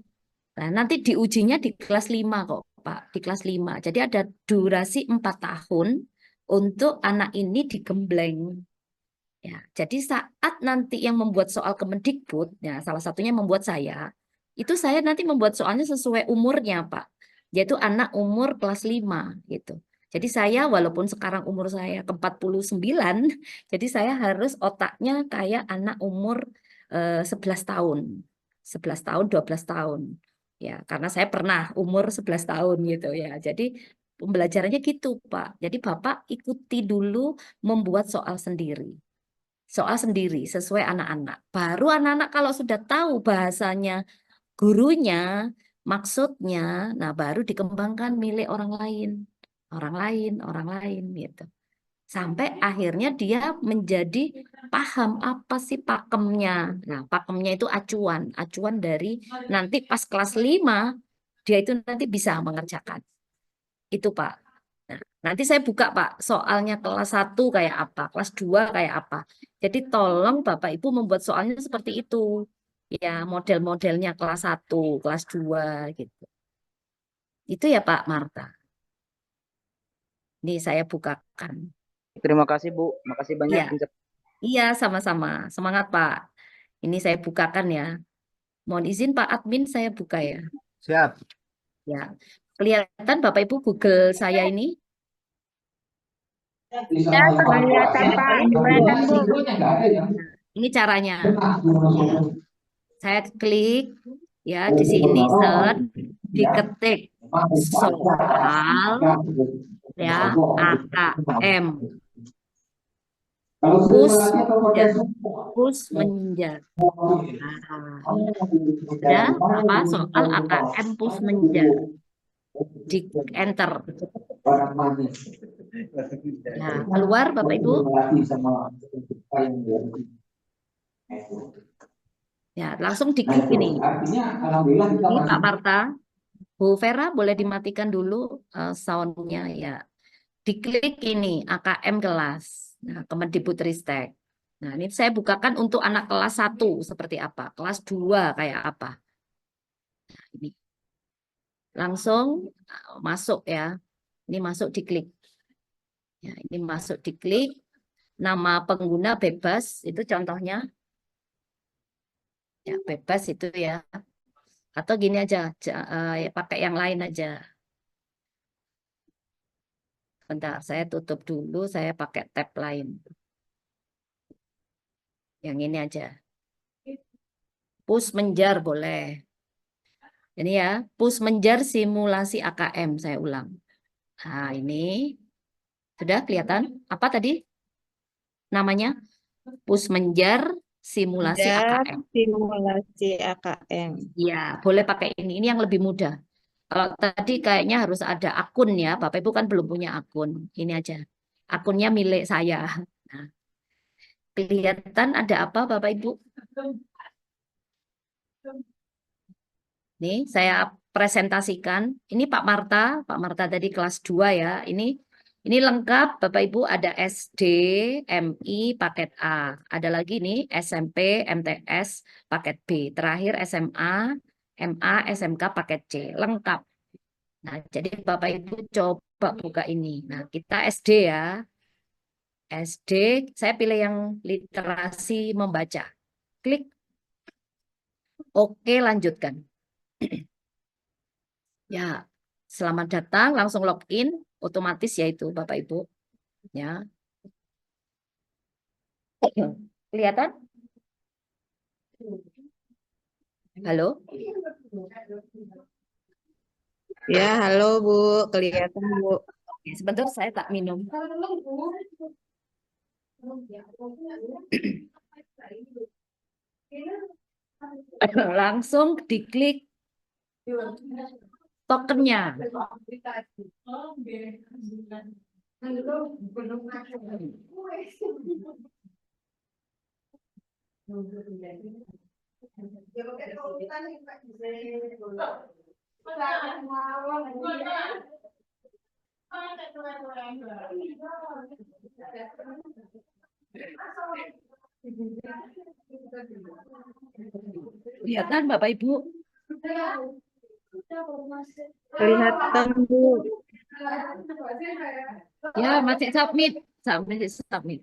Nah, nanti diujinya di kelas 5 kok, Pak. Di kelas 5. Jadi ada durasi 4 tahun untuk anak ini digembleng. Ya, jadi saat nanti yang membuat soal Kemendikbud, ya salah satunya membuat saya, itu saya nanti membuat soalnya sesuai umurnya, Pak. Yaitu anak umur kelas 5 gitu. Jadi saya walaupun sekarang umur saya ke 49, jadi saya harus otaknya kayak anak umur 11 tahun. 11 tahun, 12 tahun. Ya, karena saya pernah umur 11 tahun gitu ya. Jadi pembelajarannya gitu, Pak. Jadi Bapak ikuti dulu membuat soal sendiri. Soal sendiri sesuai anak-anak. Baru anak-anak kalau sudah tahu bahasanya gurunya, maksudnya, nah baru dikembangkan milik orang lain. Orang lain gitu. Sampai akhirnya dia menjadi paham apa sih pakemnya. Nah, pakemnya itu acuan. Acuan dari nanti pas kelas 5, dia itu nanti bisa mengerjakan. Itu Pak. Nah, nanti saya buka Pak, soalnya kelas 1 kayak apa, kelas 2 kayak apa. Jadi tolong Bapak Ibu membuat soalnya seperti itu. Ya, model-modelnya kelas 1, kelas 2 gitu. Itu ya Pak Marta. Ini saya bukakan. Terima kasih Bu, makasih banyak. Iya, iya sama-sama. Semangat Pak. Ini saya bukakan ya. Mohon izin Pak Admin saya buka ya. Siap. Ya, kelihatan Bapak Ibu Google saya ini? Ya, kelihatan Pak. Kelihatan Bu. Ini caranya. Saya klik ya di sini search, diketik soal ya AKM. Pus menja. Ada apa soal AKM pus menja. Di enter. Nah, keluar Bapak Ibu. Ya, langsung diklik ini. Ini Pak Marta. Bu Vera boleh dimatikan dulu soundnya ya. Diklik ini AKM kelas. Nah, Kemendikbudristek. Nah, ini saya bukakan untuk anak kelas 1 seperti apa, kelas 2 kayak apa. Nah, ini. Langsung masuk ya. Ini masuk diklik. Ya, ini masuk diklik. nama pengguna bebas, itu contohnya. Ya, bebas itu ya. Atau gini aja, ya, pakai yang lain aja. Bentar, saya tutup dulu, saya pakai tab lain. Yang ini aja. Push menjar boleh. Ini ya, push menjar simulasi AKM, saya ulang. Nah, ini sudah kelihatan apa tadi namanya? Push menjar simulasi AKM. Simulasi AKM. Ya, boleh pakai ini. Ini yang lebih mudah. Kalau tadi kayaknya harus ada akun ya. Bapak Ibu kan belum punya akun. Ini aja. Akunnya milik saya. Nah, kelihatan ada apa Bapak Ibu? Nih, saya presentasikan. Ini Pak Marta. Pak Marta tadi kelas 2 ya. Ini lengkap Bapak Ibu, ada SD, MI paket A. Ada lagi nih SMP, MTS paket B. Terakhir SMA, MA, SMK paket C. Lengkap. Nah, jadi Bapak Ibu coba buka ini. Nah, kita SD ya. SD, saya pilih yang literasi membaca. Klik. Oke, lanjutkan. Ya, selamat datang, langsung login, otomatis ya itu Bapak Ibu. Ya. Kelihatan? Halo? Ya, halo Bu, kelihatan Bu. Oke, sebentar saya tak minum. Langsung diklik tokennya. Kelihatan Bapak Ibu? Kelihatan Bu. Ya, masih submit. Masih submit.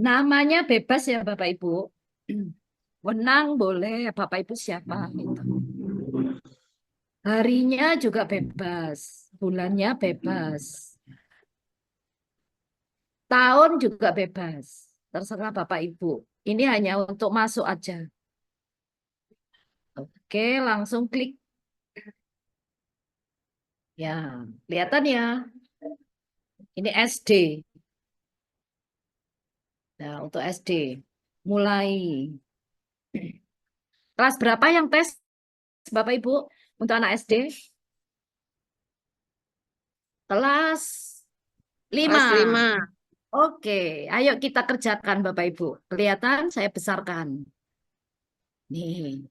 Namanya bebas ya Bapak Ibu. Wenang boleh, Bapak Ibu siapa gitu. Harinya juga bebas, bulannya bebas. Tahun juga bebas. Terserah Bapak Ibu. Ini hanya untuk masuk aja. Oke, langsung klik. Ya, kelihatan ya. Ini SD. Nah, untuk SD. Mulai. Kelas berapa yang tes, Bapak Ibu? Untuk anak SD? Kelas 5. Kelas 5. Oke, ayo kita kerjakan Bapak Ibu. Kelihatan saya besarkan. Nih.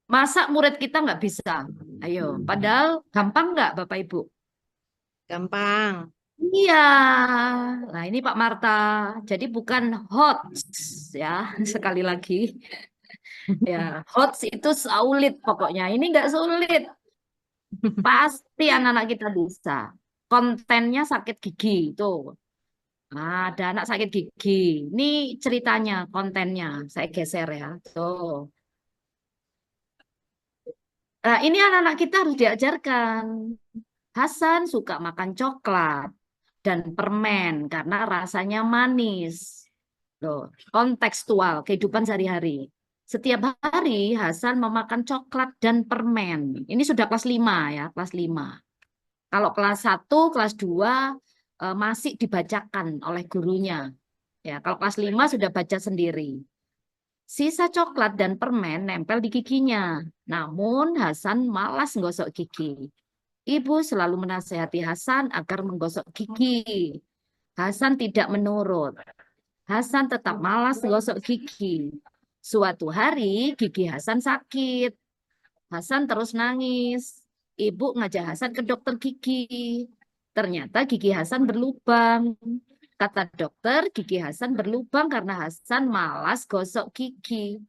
Masa murid kita nggak bisa? Ayo, padahal gampang nggak Bapak Ibu? Gampang. Iya. Nah, ini Pak Marta. Jadi bukan HOTS ya, sekali lagi. Ya, HOTS itu sulit pokoknya. Ini nggak sulit. Pasti anak-anak kita bisa. Kontennya sakit gigi itu. Nah, ada anak sakit gigi. Ini ceritanya, kontennya. Saya geser ya. Tuh. Nah, ini anak-anak kita harus diajarkan. Hasan suka makan coklat dan permen karena rasanya manis. Loh, kontekstual kehidupan sehari-hari. Setiap hari Hasan memakan coklat dan permen. Ini sudah kelas 5 ya, kelas 5. Kalau kelas 1, kelas 2 masih dibacakan oleh gurunya. Ya, kalau kelas 5 sudah baca sendiri. Sisa coklat dan permen nempel di giginya. Namun Hasan malas menggosok gigi. Ibu selalu menasihati Hasan agar menggosok gigi. Hasan tidak menurut. Hasan tetap malas menggosok gigi. Suatu hari gigi Hasan sakit. Hasan terus nangis. Ibu ngajak Hasan ke dokter gigi. Ternyata gigi Hasan berlubang. Kata dokter, gigi Hasan berlubang karena Hasan malas gosok gigi.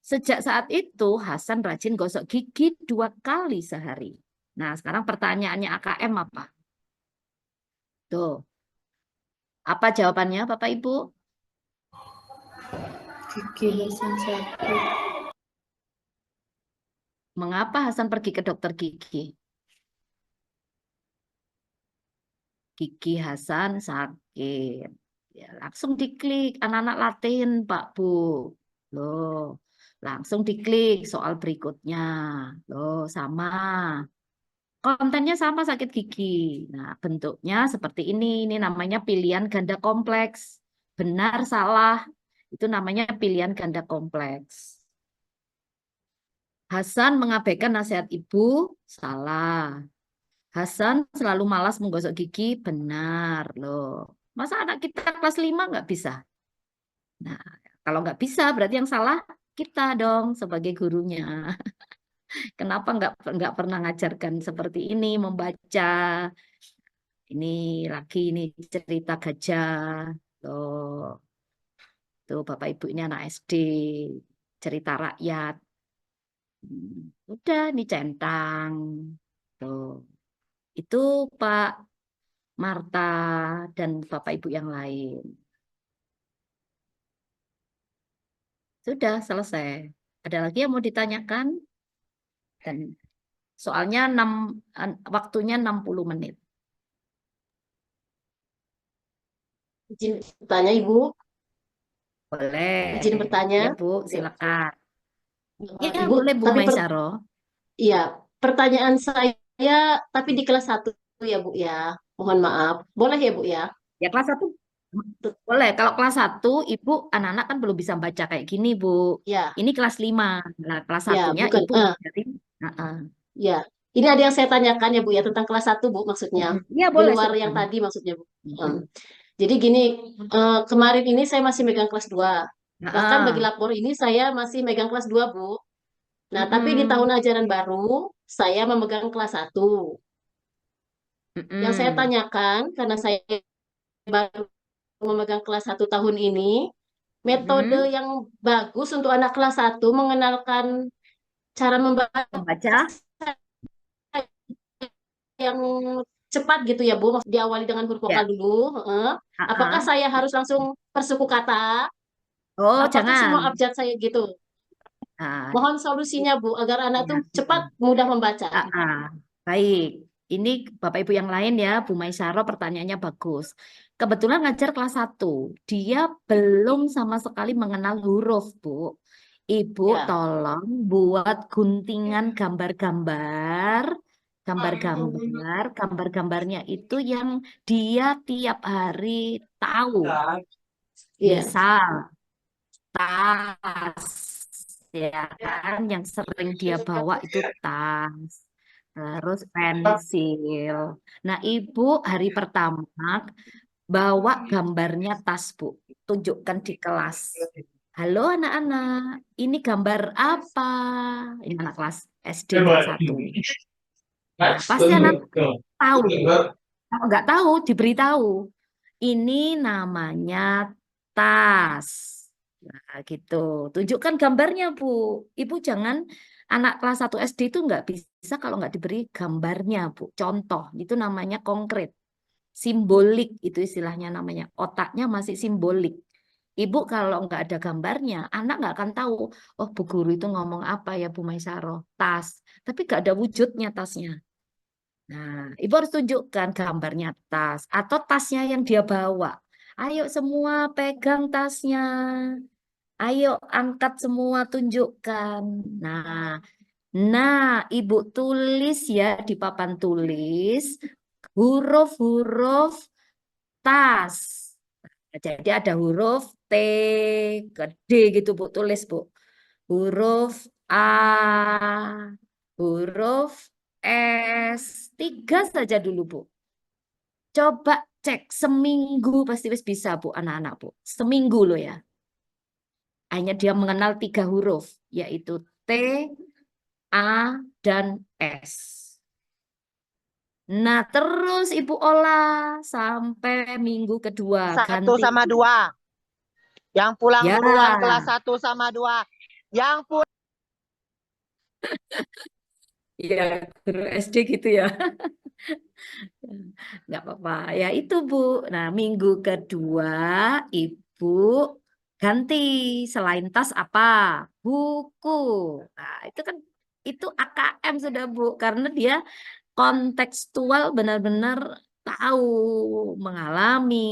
Sejak saat itu Hasan rajin gosok gigi 2 kali sehari. Nah, sekarang pertanyaannya AKM apa? Tuh. Apa jawabannya Bapak Ibu? Gigi Hasan sakit. Mengapa Hasan pergi ke dokter gigi? Gigi Hasan sakit. Ya, langsung diklik. Anak-anak latihan, Pak Bu. Loh, langsung diklik soal berikutnya. Loh, sama. Kontennya sama sakit gigi. Nah, bentuknya seperti ini. Ini namanya pilihan ganda kompleks. Benar, salah. Itu namanya pilihan ganda kompleks. Hasan mengabaikan nasihat ibu, salah. Hasan selalu malas menggosok gigi, benar loh. Masa anak kita kelas 5 nggak bisa? Nah, kalau nggak bisa berarti yang salah kita dong sebagai gurunya. Kenapa nggak pernah ngajarkan seperti ini, membaca. Ini lagi ini cerita gajah. Tuh Bapak Ibu ini anak SD, cerita rakyat. Udah nih centang. Tuh. Itu Pak Marta dan Bapak Ibu yang lain. Sudah selesai. Ada lagi yang mau ditanyakan? Dan soalnya waktunya 60 menit. Izin bertanya, Ibu. Boleh. Izin bertanya. Ya, Bu, silakan. Ya, Ibu, boleh Bu tapi Maisaro. Iya, pertanyaan saya tapi di kelas 1 ya, Bu ya. Mohon maaf. Boleh ya, Bu ya? Ya, kelas 1 boleh. Kalau kelas 1 Ibu anak-anak kan belum bisa baca kayak gini, Bu. Ya. Ini kelas 5. Nah, kelas Ya, 1-nya bukan. Ibu ngajarin. Ya. Ini ada yang saya tanyakan ya, Bu ya, tentang kelas 1, Bu, maksudnya. Iya, Di boleh. luar yang tadi maksudnya, Bu. Jadi gini, kemarin ini saya masih megang kelas 2. Bahkan bagi lapor ini saya masih megang kelas 2, Bu. Nah, tapi di tahun ajaran baru saya memegang kelas 1. Yang saya tanyakan, karena saya baru memegang kelas 1 tahun ini, metode yang bagus untuk anak kelas 1 mengenalkan cara membaca yang cepat gitu ya, Bu. Diawali dengan huruf vokal dulu. Apakah saya harus langsung persuku kata? Oh, Apakah jangan. semua abjad saya gitu? Mohon solusinya, Bu, agar anak tuh cepat mudah membaca. Baik. Ini Bapak Ibu yang lain ya, Bu Maisaro pertanyaannya bagus. Kebetulan ngajar kelas 1. Dia belum sama sekali mengenal huruf, Bu. Ibu tolong buat guntingan gambar-gambar. Gambar-gambarnya itu yang dia tiap hari tahu. Misal, tas. Ya kan, yang sering dia bawa itu tas. Terus pensil. Nah, Ibu hari pertama bawa gambarnya tas, Bu. Tunjukkan di kelas. Halo anak-anak, ini gambar apa? Ini anak kelas SD kelas 1. Nah, pasti anak tahu. Kalau nggak tahu, diberitahu. Ini namanya tas. Nah, gitu. Tunjukkan gambarnya, Bu. Ibu jangan anak kelas 1 SD itu nggak bisa kalau nggak diberi gambarnya, Bu. Contoh, itu namanya konkret. Simbolik, itu istilahnya namanya. Otaknya masih simbolik. Ibu kalau nggak ada gambarnya, anak nggak akan tahu, oh Bu Guru itu ngomong apa ya Bu Maisaro? Tas. Tapi nggak ada wujudnya tasnya. Nah, Ibu harus tunjukkan gambarnya tas. Atau tasnya yang dia bawa. Ayo semua pegang tasnya. Ayo angkat semua, tunjukkan. Nah, Ibu tulis ya di papan tulis huruf-huruf tas. Jadi ada huruf T ke D gitu, Bu, tulis, Bu. Huruf A, huruf S, 3 saja dulu, Bu. Coba cek seminggu pasti bisa, Bu, anak-anak, Bu. Seminggu loh ya. Hanya dia mengenal 3 huruf, yaitu T, A, dan S. Nah, terus Ibu olah sampai minggu kedua. 1 sama 2. Yang pulang Ya. duluan kelas 1 sama 2. Yang pun Iya, guru SD gitu ya. Nggak apa-apa. Ya itu Bu. Nah, minggu kedua Ibu ganti selain tas apa? Buku. Nah, itu kan itu AKM sudah Bu, karena dia kontekstual benar-benar tahu, mengalami.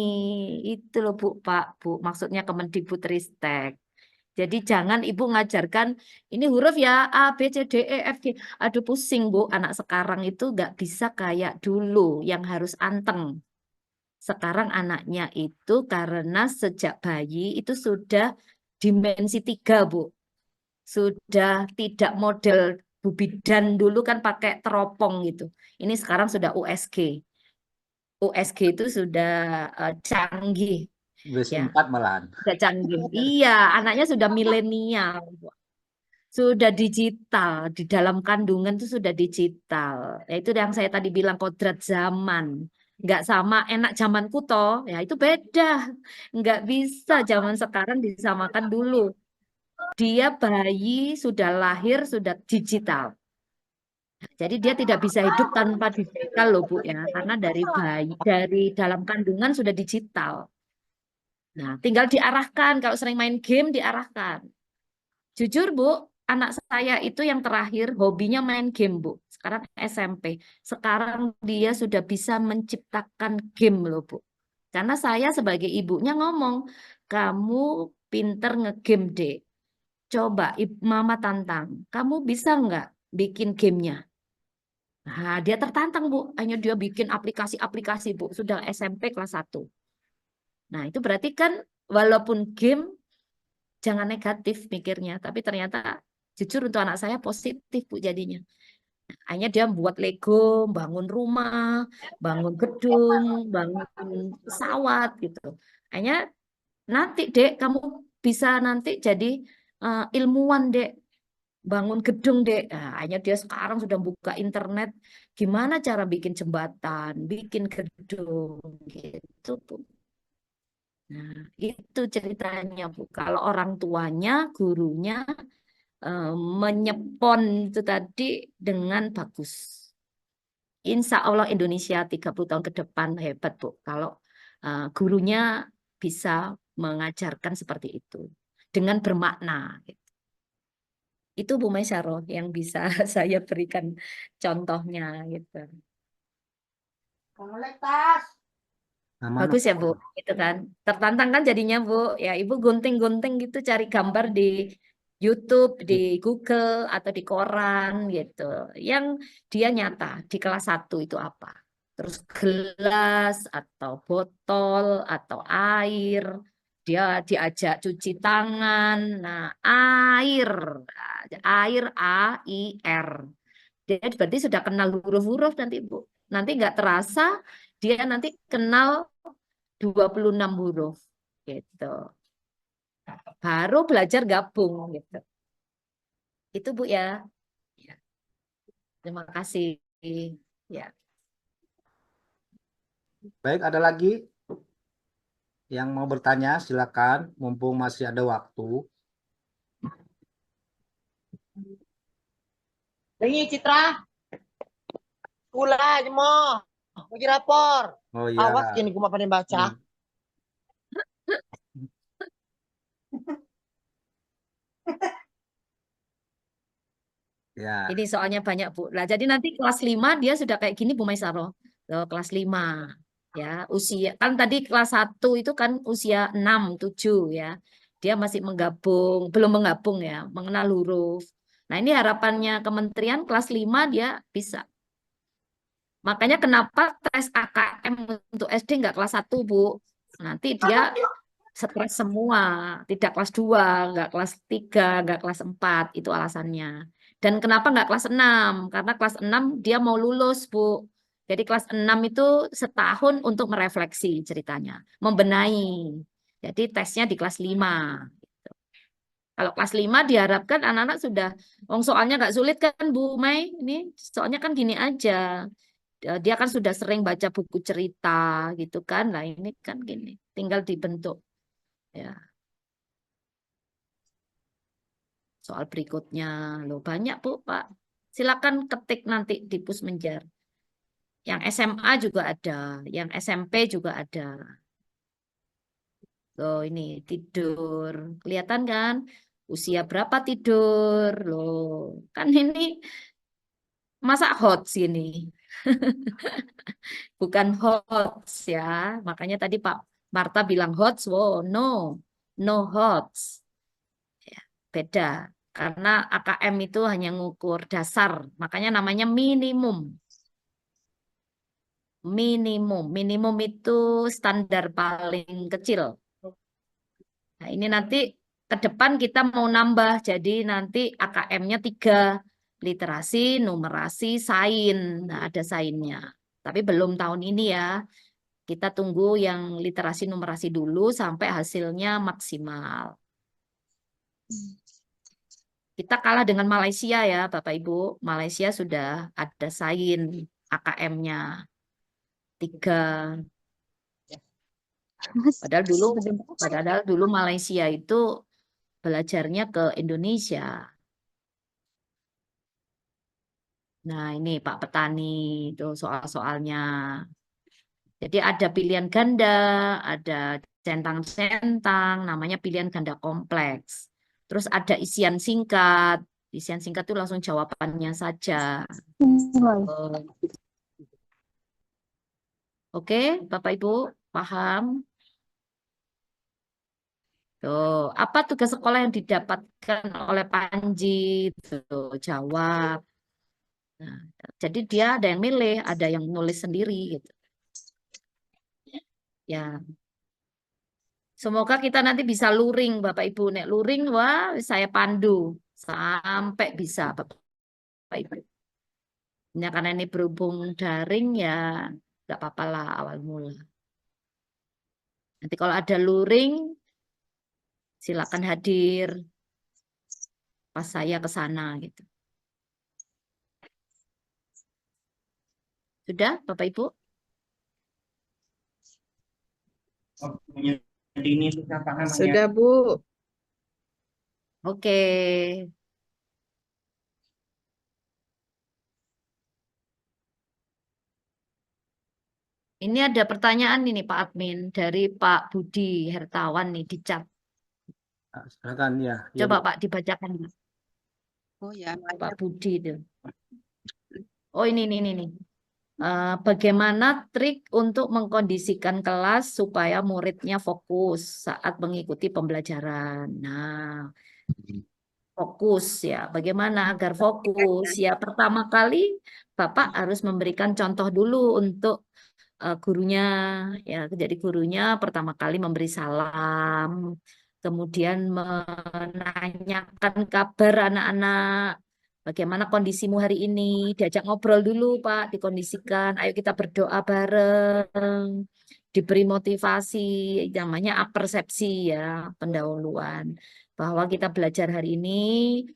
Itu loh Bu, Pak, Bu. Maksudnya Kemendikbudristek. Jadi jangan Ibu ngajarkan ini huruf ya A, B, C, D, E, F, G. Aduh pusing Bu, anak sekarang itu nggak bisa kayak dulu yang harus anteng. Sekarang anaknya itu karena sejak bayi itu sudah dimensi 3 Bu. Sudah tidak model Bu Bidan dulu kan pakai teropong gitu. Ini sekarang sudah USG. USG itu sudah canggih Wis ya. 4 malahan. Sudah canggih. Iya, anaknya sudah milenial. Sudah digital, di dalam kandungan itu sudah digital. Ya, itu yang saya tadi bilang kodrat zaman. Nggak sama enak zamanku toh, ya itu beda. Nggak bisa zaman sekarang disamakan dulu. Dia bayi sudah lahir, sudah digital. Jadi dia tidak bisa hidup tanpa digital loh Bu ya, karena dari bayi, dari dalam kandungan sudah digital. Nah, tinggal diarahkan, kalau sering main game diarahkan. Jujur Bu, anak saya itu yang terakhir hobinya main game Bu. Sekarang SMP. Sekarang dia sudah bisa menciptakan game loh Bu. Karena saya sebagai ibunya ngomong, kamu pinter ngegame Dek. Coba Mama tantang, kamu bisa nggak bikin gamenya? Nah, dia tertantang Bu. Hanya dia bikin aplikasi-aplikasi Bu. Sudah SMP kelas 1. Nah, itu berarti kan walaupun game jangan negatif mikirnya, tapi ternyata jujur untuk anak saya positif Bu jadinya. Hanya dia buat Lego, bangun rumah, bangun gedung, bangun pesawat gitu. Hanya nanti Dek kamu bisa nanti jadi ilmuwan Dek, bangun gedung Dek. Nah, hanya dia sekarang sudah buka internet, gimana cara bikin jembatan, bikin gedung gitu Bu. Nah, itu ceritanya Bu. Kalau orang tuanya, gurunya menyepon itu tadi dengan bagus. Insya Allah Indonesia 30 tahun ke depan hebat Bu. Kalau gurunya bisa mengajarkan seperti itu. Dengan bermakna. Itu Bu Maisaroh yang bisa saya berikan contohnya gitu. Aman. Bagus ya Bu, itu kan. Tertantang kan jadinya Bu. Ya Ibu gunting-gunting gitu cari gambar di YouTube, di Google atau di koran gitu. Yang dia nyata di kelas 1 itu apa? Terus gelas atau botol atau air. Dia diajak cuci tangan. Nah, air. Air A-I-R. Dia berarti sudah kenal huruf-huruf nanti Bu. Nanti nggak terasa dia nanti kenal 26 huruf gitu. Baru belajar gabung gitu. Itu Bu ya. Ya. Terima kasih. Ya. Baik, ada lagi yang mau bertanya? Silakan, mumpung masih ada waktu. Ini Citra. Kula aja mau. Lagi rapor. Oh iya. Awas gini gue mau baca. Ya. Ini soalnya banyak Bu. Nah, jadi nanti kelas 5 dia sudah kayak gini Bu Maisaroh. Kelas 5 ya, usia kan tadi kelas 1 itu kan usia 6, 7 ya. Dia masih menggabung, belum menggabung ya, mengenal huruf. Nah, ini harapannya kementerian kelas 5 dia bisa. Makanya kenapa tes AKM untuk SD nggak kelas 1 Bu. Nanti dia stres semua, tidak kelas 2, nggak kelas 3, nggak kelas 4, itu alasannya. Dan kenapa nggak kelas 6? Karena kelas 6 dia mau lulus, Bu. Jadi kelas 6 itu setahun untuk merefleksi ceritanya, membenahi. Jadi tesnya di kelas 5. Kalau kelas 5 diharapkan anak-anak sudah, soalnya nggak sulit kan Bu Mai? Ini soalnya kan gini aja. Dia kan sudah sering baca buku cerita gitu kan. Nah ini kan gini, tinggal dibentuk. Ya. soal berikutnya. Loh, banyak Bu, Pak. Silakan ketik nanti di Pusmenjar. Yang SMA juga ada, yang SMP juga ada. Loh, ini tidur. Kelihatan kan? Usia berapa tidur? Loh, kan ini masa hot sini. Bukan hot ya. Makanya tadi Pak Marta bilang hot. Oh, no. No hot. Ya, beda. Karena AKM itu hanya ngukur dasar. Makanya namanya minimum. Minimum. Minimum itu standar paling kecil. Nah, ini nanti ke depan kita mau nambah. Jadi nanti AKM-nya 3. Literasi, numerasi, sain. Nah, ada sainnya. Tapi belum tahun ini ya. Kita tunggu yang literasi numerasi dulu sampai hasilnya maksimal. Kita kalah dengan Malaysia ya, Bapak Ibu. Malaysia sudah ada sain AKM-nya 3. Padahal dulu Malaysia itu belajarnya ke Indonesia. Nah, ini Pak Petani itu soal-soalnya. Jadi ada pilihan ganda, ada centang-centang, namanya pilihan ganda kompleks. Terus ada isian singkat. Isian singkat itu langsung jawabannya saja. Oke, Bapak Ibu, paham? Tuh, apa tugas sekolah yang didapatkan oleh Panji? Tuh, jawab. Nah, jadi dia ada yang milih, ada yang nulis sendiri gitu. Ya. Semoga kita nanti bisa luring, Bapak Ibu. Nek luring, wah, saya pandu sampai bisa, Bapak Ibu. Ya, karena ini berhubung daring ya, nggak apa-apa lah awal mula. Nanti kalau ada luring, silakan hadir pas saya ke sana gitu. Sudah, Bapak Ibu? Sudah, Bu. Oke. Ini ada pertanyaan ini Pak Admin dari Pak Budi Hertawan nih di chat. Nah, silakan ya. Coba Pak dibacakan. Oh ya, Pak Budi itu. Oh ini. Bagaimana trik untuk mengkondisikan kelas supaya muridnya fokus saat mengikuti pembelajaran? Nah, fokus ya. Bagaimana agar fokus? Ya, pertama kali Bapak harus memberikan contoh dulu untuk gurunya. Ya, jadi gurunya pertama kali memberi salam, kemudian menanyakan kabar anak-anak. Bagaimana kondisimu hari ini? Diajak ngobrol dulu, Pak, dikondisikan. Ayo kita berdoa bareng. Diberi motivasi, namanya apersepsi ya, pendahuluan. Bahwa kita belajar hari ini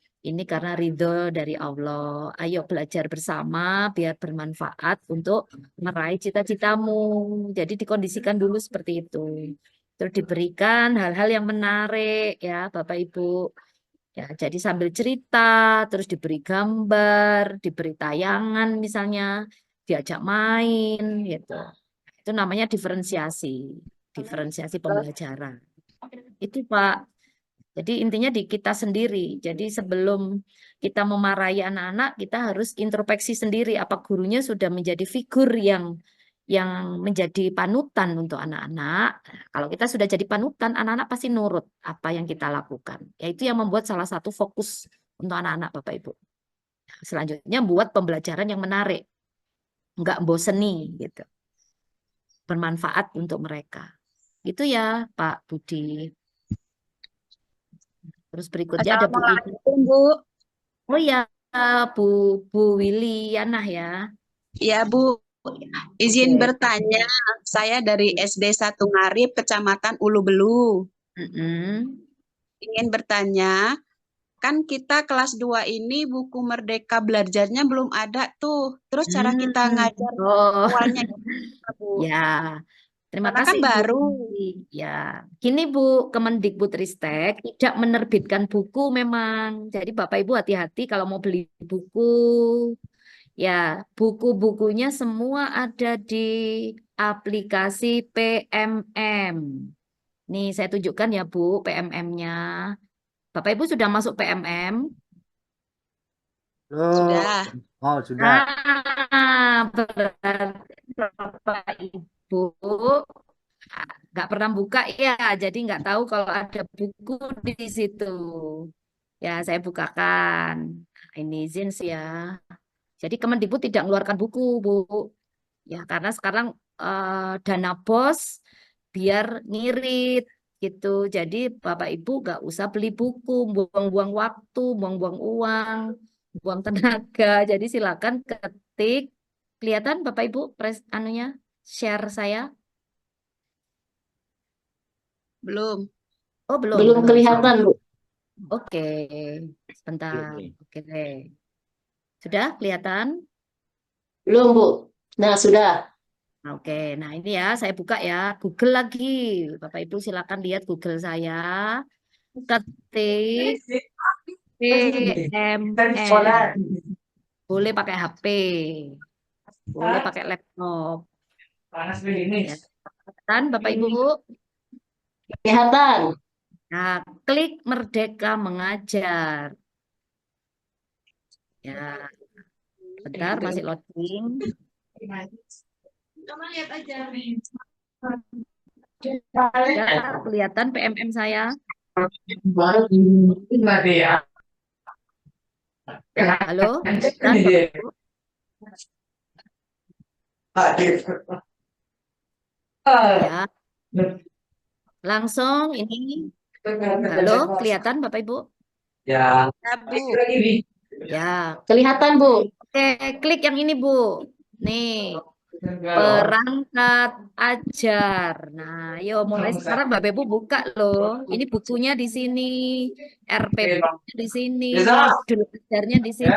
karena ridho dari Allah. Ayo belajar bersama biar bermanfaat untuk meraih cita-citamu. Jadi dikondisikan dulu seperti itu. Terus diberikan hal-hal yang menarik ya, Bapak Ibu. Ya, jadi sambil cerita, terus diberi gambar, diberi tayangan misalnya, diajak main gitu. Itu namanya diferensiasi pembelajaran. Itu Pak. Jadi intinya di kita sendiri. Jadi sebelum kita memarahi anak-anak, kita harus introspeksi sendiri apa gurunya sudah menjadi figur yang menjadi panutan untuk anak-anak. Kalau kita sudah jadi panutan, anak-anak pasti nurut apa yang kita lakukan. Yaitu yang membuat salah satu fokus untuk anak-anak Bapak Ibu. Selanjutnya buat pembelajaran yang menarik. Enggak boseni gitu. Bermanfaat untuk mereka. Itu ya Pak Budi. Terus berikutnya ada Bu Ibu. Bu. Oh ya, Bu Wiliana ya. Ya, Bu. Izin Oke. bertanya, saya dari SD 1 Ngarip, Kecamatan Ulu Belu. Ingin bertanya, kan kita kelas 2 ini buku Merdeka belajarnya belum ada tuh. Terus cara kita ngajar awalnya gimana, Bu? Ya, Terima Karena kan kasih, Bu. baru. Ya, gini Bu, Kemendikbudristek tidak menerbitkan buku memang. Jadi Bapak Ibu hati-hati kalau mau beli buku. Ya, buku-bukunya semua ada di aplikasi PMM. Nih, saya tunjukkan ya Bu, PMM-nya. Bapak Ibu sudah masuk PMM? Sudah. Oh, sudah. Berarti Bapak Ibu nggak pernah buka ya, jadi nggak tahu kalau ada buku di situ. Ya, saya bukakan. Ini izin sih ya. Jadi Kemendikbud tidak mengeluarkan buku, Bu. Ya, karena sekarang dana BOS biar ngirit gitu. Jadi Bapak Ibu nggak usah beli buku, buang-buang waktu, buang-buang uang, buang tenaga. Jadi silakan ketik. Kelihatan Bapak Ibu anunya share saya? Belum. Oh, belum. Belum kelihatan, Bu. Oke, sebentar. Oke. Sudah kelihatan? Belum, Bu. Nah, sudah. Oke, nah ini ya saya buka ya Google lagi. Bapak Ibu silakan lihat Google saya. Ketik PMM. Boleh pakai HP, boleh pakai laptop. Ya, kan Bapak Ibu? Kelihatan. Nah, klik Merdeka Mengajar. Ya, bentar masih loading. Ya, kelihatan PMM saya. Halo? Kan, Bapak Ibu? Ya, langsung ini. Halo, kelihatan Bapak Ibu? Ya, Bu. Ya, Kelihatan, Bu. oke, klik yang ini Bu. Nih, perangkat ajar. Nah, yuk mulai sekarang Bapak Ibu buka loh. Ini bukunya di sini, RPP di sini, modul ajarnya di situ.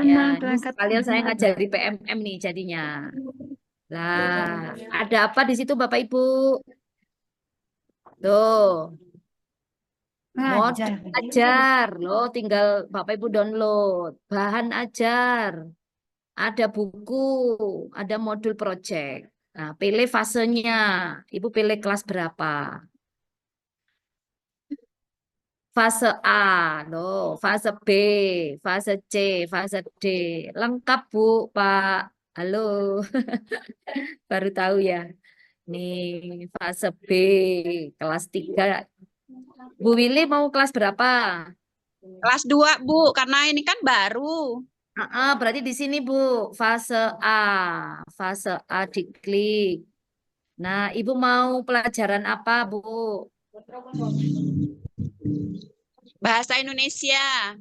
Ya, ini sekalian saya ngajari PMM nih jadinya. Lah, ada apa di situ Bapak Ibu? Tuh, modul ajar loh, tinggal Bapak Ibu download. Bahan ajar, ada buku, ada modul project. Nah, pilih fasenya. Ibu pilih kelas berapa? Fase A, loh, fase B, fase C, fase D. Lengkap, Bu, Pak. Halo. Baru tahu ya. Nih, fase B, kelas 3. Bu Willy mau kelas berapa? Kelas 2, Bu, karena ini kan baru. Berarti di sini, Bu, fase A. Fase A diklik. Nah, Ibu mau pelajaran apa, Bu? Bahasa Indonesia.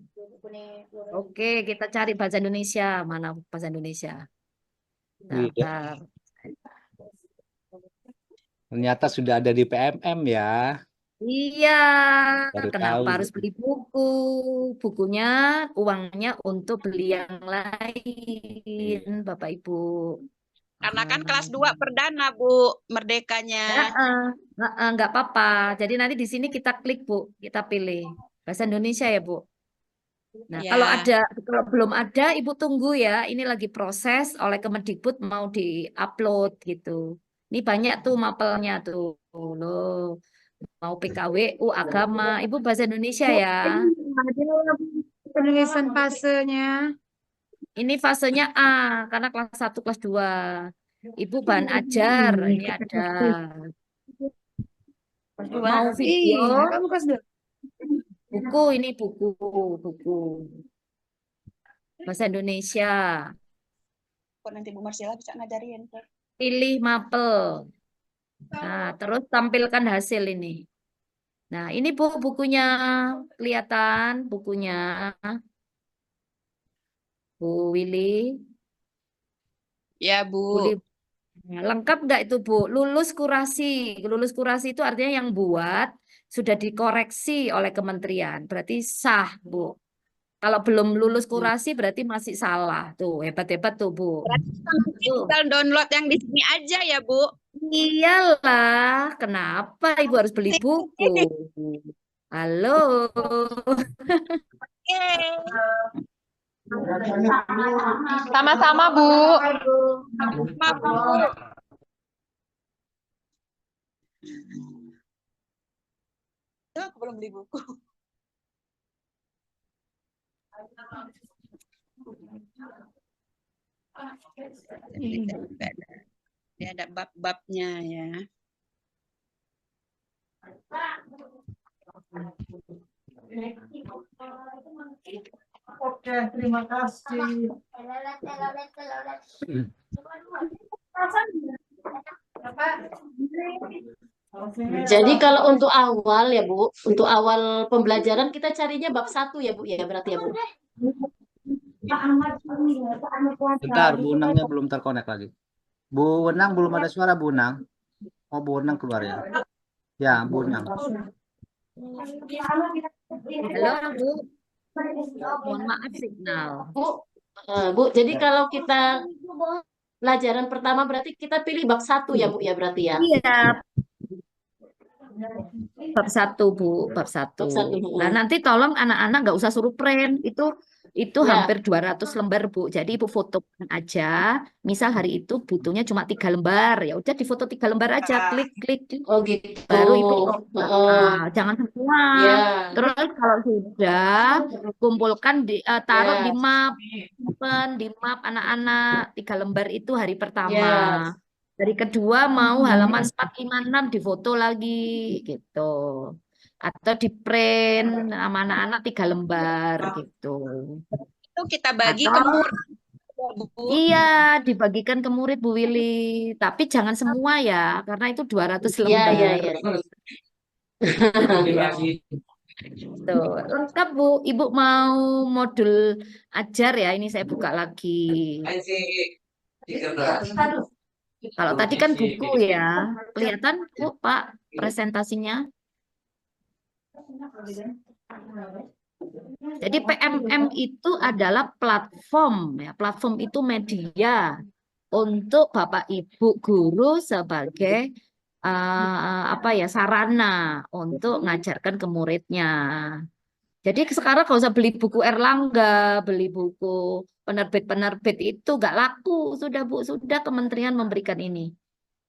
Oke, kita cari bahasa Indonesia. Mana bahasa Indonesia? Bentar. Ternyata sudah ada di PMM ya. Iya, Baru kenapa tahu. harus beli buku? Bukunya, uangnya untuk beli yang lain, Bapak Ibu. Karena kan kelas 2 perdana, Bu, merdekanya. Nggak apa-apa. Jadi nanti di sini kita klik, Bu. Kita pilih bahasa Indonesia ya, Bu. Nah, Ya. kalau belum ada, Ibu tunggu ya. Ini lagi proses oleh Kemendikbud mau di-upload gitu. Ini banyak tuh mapelnya tuh. Loh. Mau PKWU, agama. Ibu bahasa Indonesia ya. Penulisan fasenya. Ini fasenya A, karena kelas 1, kelas 2. Ibu bahan ajar, ini ada. Mau video, Kamu kelas 2. buku, ini buku. Bahasa Indonesia. Kok nanti Bu Marsila bisa ngajarin. Pilih mapel. Nah, terus tampilkan hasil ini. Nah, ini Bu bukunya. Kelihatan bukunya. Bu Willy. Ya, Bu. Nah, lengkap nggak itu, Bu? Lulus kurasi. Lulus kurasi itu artinya yang buat sudah dikoreksi oleh kementerian. Berarti sah, Bu. Kalau belum lulus kurasi berarti masih salah. Tuh, hebat-hebat tuh, Bu. Berarti kita Tuh. tinggal download yang di sini aja ya, Bu. Iyalah, kenapa Ibu harus beli buku? Halo. Sama-sama, Bu. Sama, Bu. Aku belum beli buku. Dia ada bab-babnya ya. Oke, terima kasih. Jadi kalau untuk awal ya Bu, untuk awal pembelajaran kita carinya bab 1 ya Bu ya, berarti ya Bu. Bentar, Bu Unangnya belum terkonek lagi. Bu Wenang belum ada suara, Bu Unang. Oh, Bu Wenang keluar ya. Ya, Bu Unang. Halo, Bu. Mohon maaf signal. Bu, jadi kalau kita pelajaran pertama berarti kita pilih bab 1 ya Bu ya, berarti ya. Iya. Bab 1, Bu, bab 1. Bab 1. Nah, nanti tolong anak-anak nggak usah suruh print. Itu Ya. hampir 200 lembar, Bu. Jadi Ibu fotokan aja. Misal hari itu butuhnya cuma 3 lembar. Ya udah difoto 3 lembar aja. Klik, klik, klik. Oh gitu. Baru Ibu jangan semua. Ya. Terus kalau sudah kumpulkan taruh Ya. di map. Open di map anak-anak 3 lembar itu hari pertama. Ya. Dari kedua mau halaman 4, 5, 6 difoto lagi gitu. Atau di print sama anak-anak 3 lembar gitu. Itu kita bagi Atau- ke murid. Bu. Iya, dibagikan ke murid Bu Willy. Tapi jangan semua ya, karena itu 200 Ya, ya, lembar. ya. Tuh, lengkap Bu. Ibu mau modul ajar ya, ini saya buka lagi. Kalau tadi kan buku ya, kelihatan Bu Pak presentasinya. Jadi PMM itu adalah platform ya, platform itu media untuk Bapak Ibu guru sebagai sarana untuk ngajarkan ke muridnya. Jadi sekarang kalau usah beli buku Erlangga, beli buku penerbit-penerbit itu nggak laku, sudah Bu, sudah kementerian memberikan ini.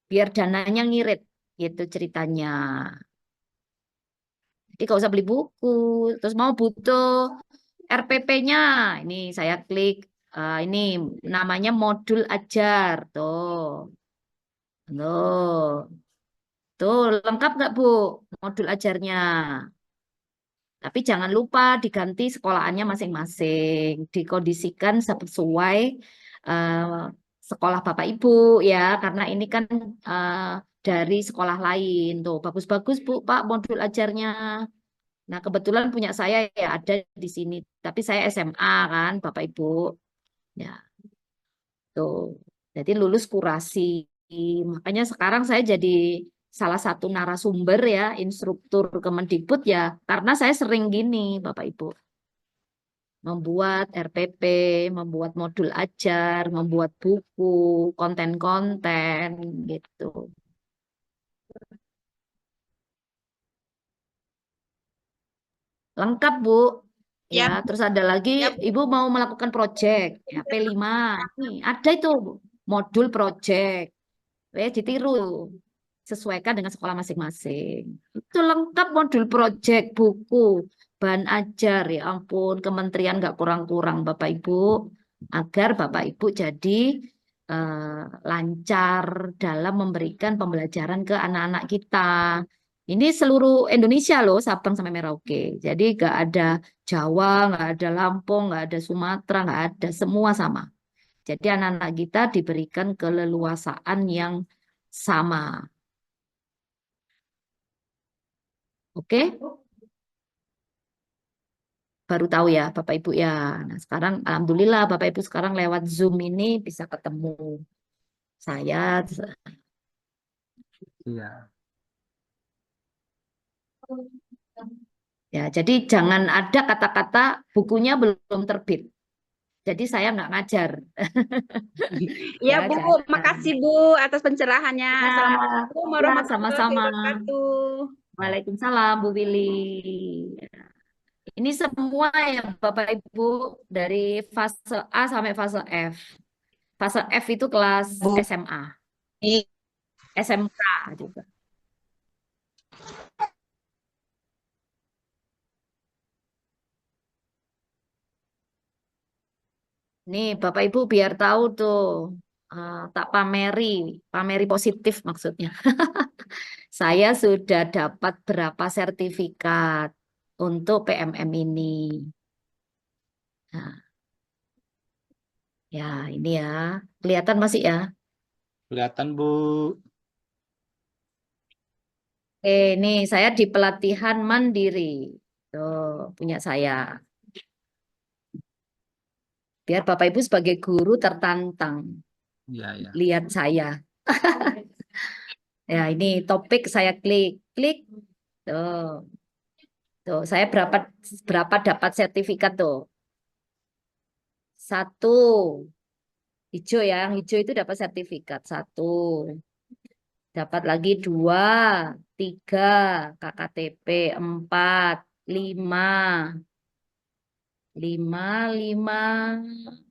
Biar dananya ngirit, gitu ceritanya. Jadi nggak usah beli buku. Terus mau butuh RPP-nya, ini saya klik. Ini namanya modul ajar, tuh. Tuh, lengkap nggak Bu modul ajarnya? Tapi jangan lupa diganti sekolahannya masing-masing, dikondisikan sesuai sekolah Bapak Ibu ya, karena ini kan dari sekolah lain tuh bagus-bagus Bu Pak modul ajarnya. Nah kebetulan punya saya ya ada di sini, tapi saya SMA kan Bapak Ibu, ya tuh. Jadi lulus kurasi, makanya sekarang saya jadi salah satu narasumber ya, instruktur Kemendikbud ya, karena saya sering gini Bapak Ibu. Membuat RPP, membuat modul ajar, membuat buku, konten-konten gitu. Lengkap Bu. Ya, terus ada lagi Ibu mau melakukan proyek ya P5. Nih, ada itu modul proyek. Ditiru. Sesuaikan dengan sekolah masing-masing. Itu lengkap modul proyek, buku, bahan ajar, ya ampun, kementerian nggak kurang-kurang Bapak Ibu, agar Bapak Ibu jadi lancar dalam memberikan pembelajaran ke anak-anak kita. Ini seluruh Indonesia loh, Sabang sampai Merauke. Jadi nggak ada Jawa, nggak ada Lampung, nggak ada Sumatera, nggak ada, semua sama. Jadi anak-anak kita diberikan keleluasaan yang sama. Oke? Baru tahu ya Bapak Ibu ya. Nah, sekarang alhamdulillah Bapak Ibu sekarang lewat Zoom ini bisa ketemu saya. Iya. Ya, jadi jangan ada kata-kata bukunya belum terbit. Jadi saya nggak ngajar. Ya, Ya, Bu, jangan. makasih Bu atas pencerahannya. Ya, Assalamualaikum ya, warahmatullahi sama-sama. wabarakatuh. Waalaikumsalam, Bu Willy. Ini semua ya Bapak Ibu dari fase A sampai fase F. Fase F itu kelas Bu. SMA, Iya. SMK juga. Nih Bapak Ibu biar tahu tuh, tak pameri positif maksudnya. Saya sudah dapat berapa sertifikat untuk PMM ini. Nah, ya ini ya, kelihatan masih ya. Kelihatan, Bu. Oke, nih saya di pelatihan mandiri. Tuh, punya saya. Biar Bapak Ibu sebagai guru tertantang Iya, ya. lihat saya. Ya, ini topik saya klik, klik. Tuh, tuh saya berapa berapa dapat sertifikat tuh? Satu, hijau ya, yang hijau itu dapat sertifikat satu. Dapat lagi dua, tiga, KKTP, empat, lima, lima,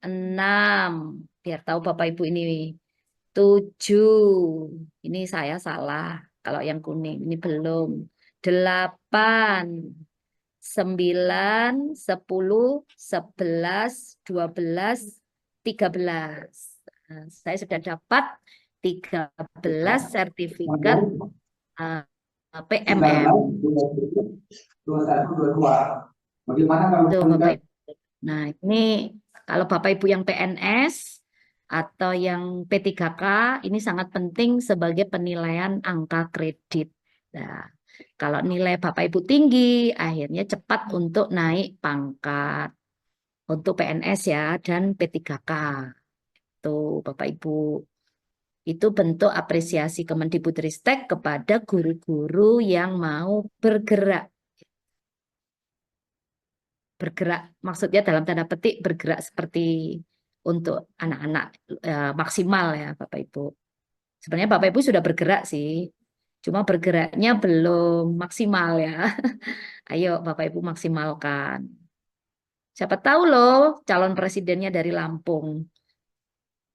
enam. Biar tahu Bapak Ibu ini. Tujuh. Ini saya salah. Kalau yang kuning ini belum. Delapan. Sembilan. Sepuluh. 11, 12, 13. Nah, saya sudah dapat 13 sertifikat PMM. Tuh, Bapak Ibu. Nah, ini kalau Bapak Ibu yang PNS atau yang P3K, ini sangat penting sebagai penilaian angka kredit. Nah, kalau nilai Bapak Ibu tinggi, akhirnya cepat untuk naik pangkat untuk PNS ya dan P3K. Tuh, Bapak Ibu. Itu bentuk apresiasi Kemendikbudristek kepada guru-guru yang mau bergerak. Bergerak maksudnya dalam tanda petik bergerak seperti untuk anak-anak maksimal ya Bapak Ibu. Sebenarnya Bapak Ibu sudah bergerak sih, cuma bergeraknya belum maksimal ya. Ayo Bapak Ibu maksimalkan. Siapa tahu loh calon presidennya dari Lampung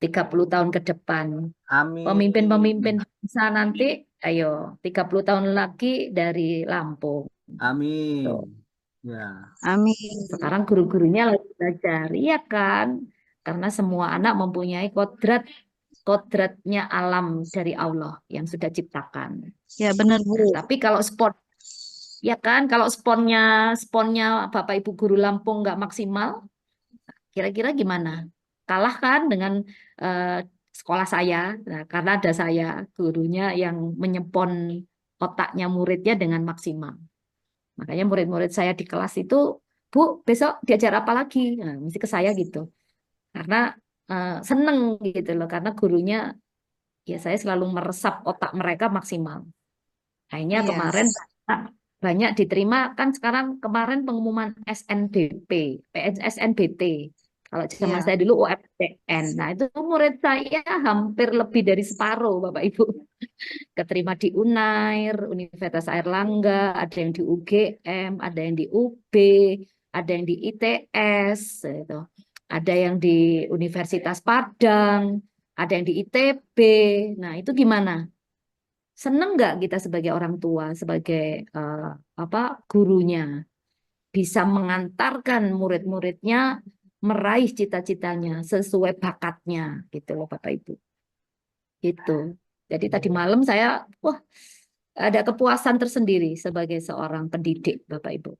30 tahun ke depan. Amin. Pemimpin-pemimpin bisa nanti, ayo 30 tahun lagi dari Lampung. Amin. Tuh. Ya. Amin. Sekarang guru-gurunya lagi belajar, iya kan? Karena semua anak mempunyai kodratnya alam dari Allah yang sudah ciptakan. Ya, benar Bu. Nah, tapi kalau sport, ya kan? Kalau sponnya Bapak Ibu guru Lampung nggak maksimal, kira-kira gimana? Kalah kan dengan sekolah saya, nah, karena ada saya gurunya yang menyepon otaknya muridnya dengan maksimal. Makanya murid-murid saya di kelas itu, Bu, besok diajar apa lagi? Nah, mesti ke saya gitu. Karena seneng gitu loh, karena gurunya ya saya selalu meresap otak mereka maksimal. Akhirnya Iya. kemarin banyak diterima kan sekarang kemarin pengumuman SNBP, SNBT. Kalau zaman Iya. saya dulu UMTN. Nah, itu murid saya hampir lebih dari separuh, Bapak Ibu. Keterima di Unair, Universitas Airlangga, ada yang di UGM, ada yang di UB, ada yang di ITS, gitu. Ada yang di Universitas Padang, ada yang di ITB. Nah, itu gimana? Seneng nggak kita sebagai orang tua, sebagai gurunya, bisa mengantarkan murid-muridnya meraih cita-citanya sesuai bakatnya, gitu loh Bapak Ibu. Gitu. Jadi tadi malam saya, wah, ada kepuasan tersendiri sebagai seorang pendidik, Bapak Ibu.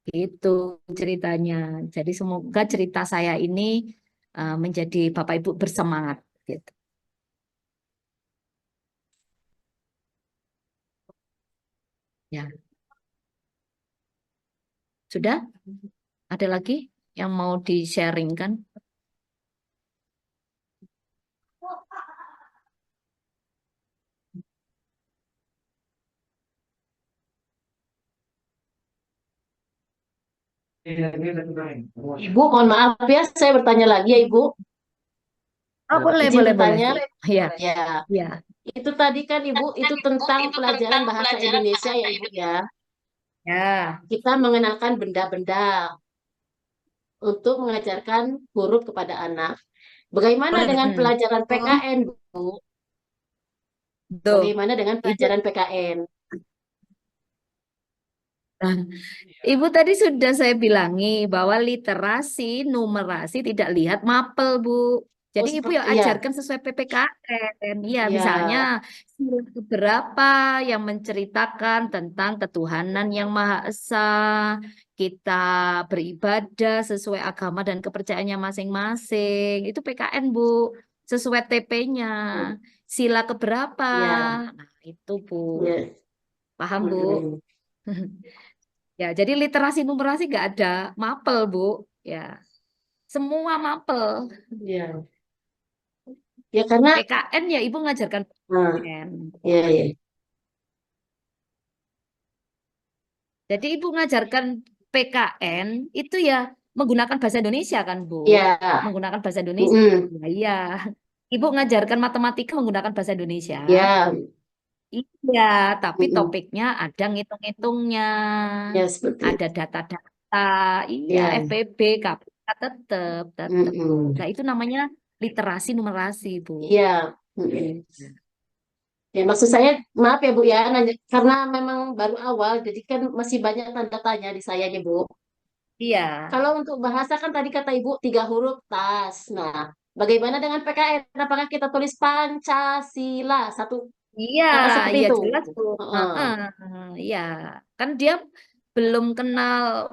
Itu ceritanya. Jadi semoga cerita saya ini menjadi Bapak Ibu bersemangat. Gitu. Ya, sudah? Ada lagi yang mau di-sharingkan? Ibu, mohon maaf ya, saya bertanya lagi ya, Ibu. Oh, boleh, Izin boleh, boleh. bertanya. Iya, Ya, iya. itu tadi kan Ibu, itu tentang pelajaran bahasa Indonesia ya, Ibu ya. Ya. Kita mengenalkan benda-benda untuk mengajarkan huruf kepada anak. Bagaimana dengan pelajaran PKN, Bu? Tuh, Bagaimana dengan Ibu. pelajaran PKN? Nah, Ibu tadi sudah saya bilangi bahwa literasi, numerasi tidak lihat mapel, Bu. Jadi Oh, Ibu seperti ya ya. ajarkan sesuai PPKN. Iya, Ya. misalnya sila keberapa yang menceritakan tentang ketuhanan yang Maha Esa, kita beribadah sesuai agama dan kepercayaannya masing-masing. Itu PKN, Bu. Sesuai TP-nya. Sila keberapa? Ya. Nah, itu, Bu. Ya. Paham, Bu? Ya, jadi literasi numerasi nggak ada mapel, Bu. Ya, semua mapel. Ya. Ya karena PKN ya Ibu ngajarkan nah, PKN. ya ya. Jadi Ibu ngajarkan PKN itu ya menggunakan bahasa Indonesia kan, Bu? Ya. Menggunakan bahasa Indonesia. Mm-mm. Nah, iya. Ibu ngajarkan matematika menggunakan bahasa Indonesia. Ya. Iya, tapi Mm-mm. topiknya ada ngitung-ngitungnya. Ya seperti Ada itu. data-data. Iya, Ya. FPB, KPK tetap. Mm-mm. Nah, itu namanya literasi numerasi, Bu. Ya. Mm-mm. Ya, maksud saya, maaf ya Bu ya, karena memang baru awal, jadi kan masih banyak tanda tanya di saya nih Bu. Iya. Kalau untuk bahasa kan tadi kata Ibu 3 huruf tas. Nah, bagaimana dengan PKN? Apakah kita tulis Pancasila satu Iya, seperti iya itu? jelas, Bu. Heeh. Iya, kan dia belum kenal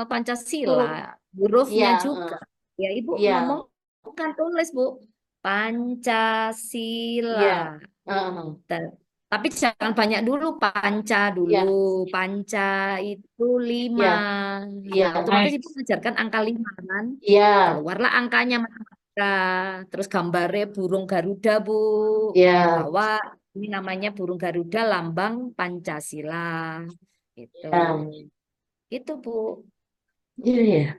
Pancasila, Huruf, hurufnya iya, juga. Ya, Ibu iya, ngomong kan tulis, Bu. Pancasila. iya, heeh, Ta- Tapi jangan banyak dulu, panca dulu. iya, Panca itu 5. iya, iya, Nah, otomatis Ibu mengajarkan angka 5 kan. iya, Keluarlah angkanya matematika. Terus gambarnya burung Garuda, Bu. iya, Bahwa ini namanya burung Garuda lambang Pancasila. Itu. iya, Itu, Bu. iya, iya,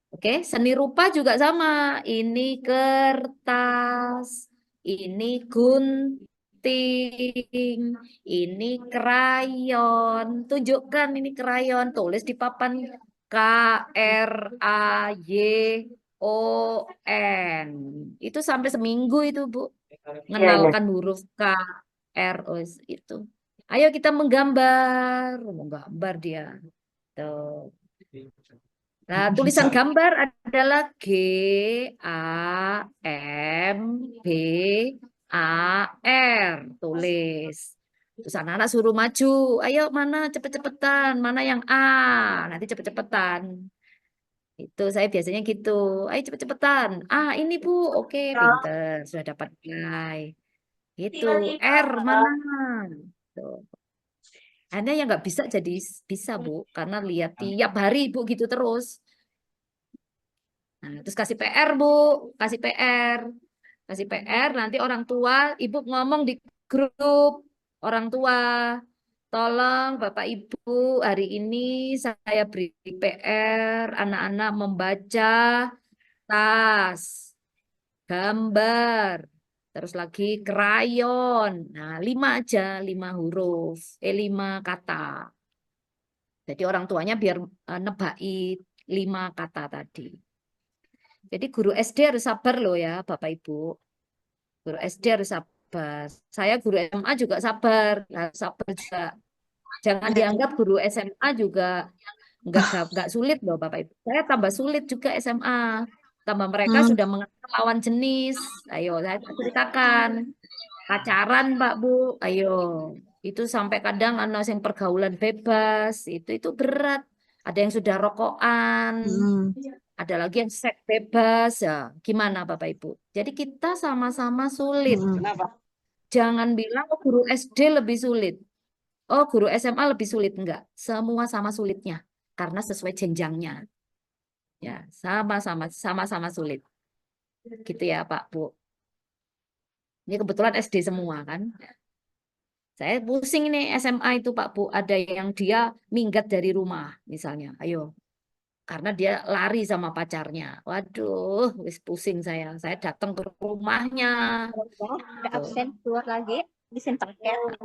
Oke, seni rupa juga sama. Ini kertas, ini gunting, ini krayon. Tunjukkan ini krayon, tulis di papan KRAYON. Itu sampai seminggu itu, Bu. iya, iya. Mengenalkan huruf KRO itu. Ayo kita menggambar, dia. Tuh. Nah, tulisan gambar adalah GAMBAR. Tulis. Terus anak-anak suruh maju. Ayo mana cepet-cepetan. Mana yang A. Nanti cepet-cepetan. Itu saya biasanya gitu. Ayo cepet-cepetan. Ah, ini Bu. Oke, pinter. Sudah dapat nilai. Itu. R mana? Tuh. Anda yang nggak bisa jadi bisa, Bu. Karena lihat tiap hari Bu gitu terus. Nah, terus kasih PR, Bu. Kasih PR. Kasih PR, nanti orang tua, Ibu ngomong di grup orang tua. Tolong Bapak Ibu, hari ini saya beri PR, anak-anak membaca tas, gambar, terus lagi krayon. Nah, 5 aja, 5 huruf, 5 kata. Jadi orang tuanya biar nebai 5 kata tadi. Jadi guru SD harus sabar loh ya, Bapak Ibu. Guru SD harus sabar. Saya guru SMA juga sabar, harus sabar juga. Jangan dianggap guru SMA juga nggak sulit loh, Bapak Ibu. Saya tambah sulit juga SMA. Tambah mereka sudah mengenal lawan jenis. Ayo, saya ceritakan. Pacaran, Pak Bu. Ayo. Itu sampai kadang anak yang pergaulan bebas. Itu berat. Ada yang sudah rokokan. Ada lagi yang seks bebas ya. Gimana Bapak Ibu? Jadi kita sama-sama sulit. Kenapa? Jangan bilang oh, guru SD lebih sulit. Oh, guru SMA lebih sulit. Enggak. Semua sama sulitnya. Karena sesuai jenjangnya. Ya, sama-sama sulit. Gitu ya, Pak Bu. Ini kebetulan SD semua kan. Saya pusing ini SMA itu Pak Bu. Ada yang dia minggat dari rumah misalnya. Ayo. karena dia lari sama pacarnya. Waduh, wis pusing saya. Saya datang ke rumahnya. Ada absen keluar lagi disinfektan.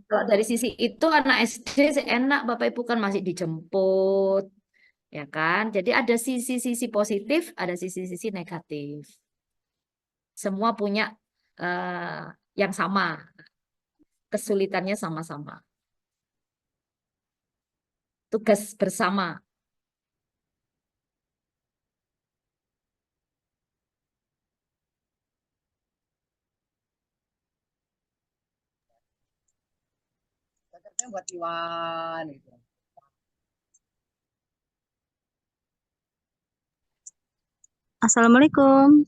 Kalau dari sisi itu anak SD sih enak, Bapak Ibu kan masih dijemput, ya kan? Jadi ada sisi-sisi positif, ada sisi-sisi negatif. Semua punya yang sama, kesulitannya sama-sama. Tugas bersama. Buat Iwan gitu. Assalamualaikum.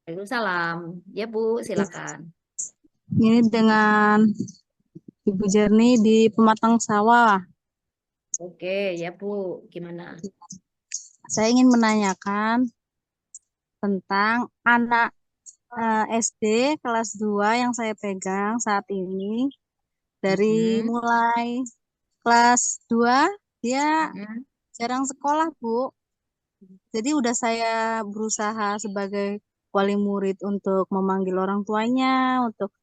Waalaikumsalam. Ya Bu, silakan. Ini dengan Ibu Jerni di Pematang Sawah. Oke, ya Bu, gimana? Saya ingin menanyakan tentang anak SD kelas 2 yang saya pegang saat ini. Dari mulai kelas 2, dia jarang sekolah, Bu. Jadi udah saya berusaha sebagai wali murid untuk memanggil orang tuanya, untuk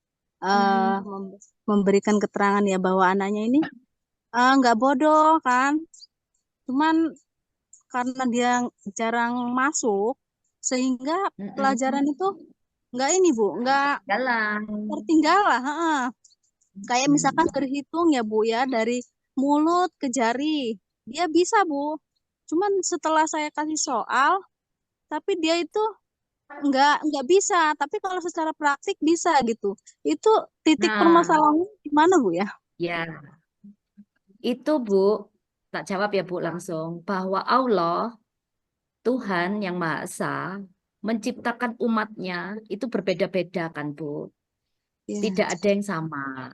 memberikan keterangan ya bahwa anaknya ini nggak bodoh kan, cuman karena dia jarang masuk sehingga pelajaran itu nggak ini Bu, nggak tertinggal lah. Kayak misalkan berhitung ya Bu ya, dari mulut ke jari dia bisa Bu, cuman setelah saya kasih soal tapi dia itu nggak bisa, tapi kalau secara praktik bisa gitu. Itu titik permasalahannya gimana Bu ya? Ya, itu Bu, tak jawab ya Bu langsung, bahwa Allah, Tuhan yang Maha Esa, menciptakan umatnya itu berbeda-beda kan Bu. Tidak ada yang sama.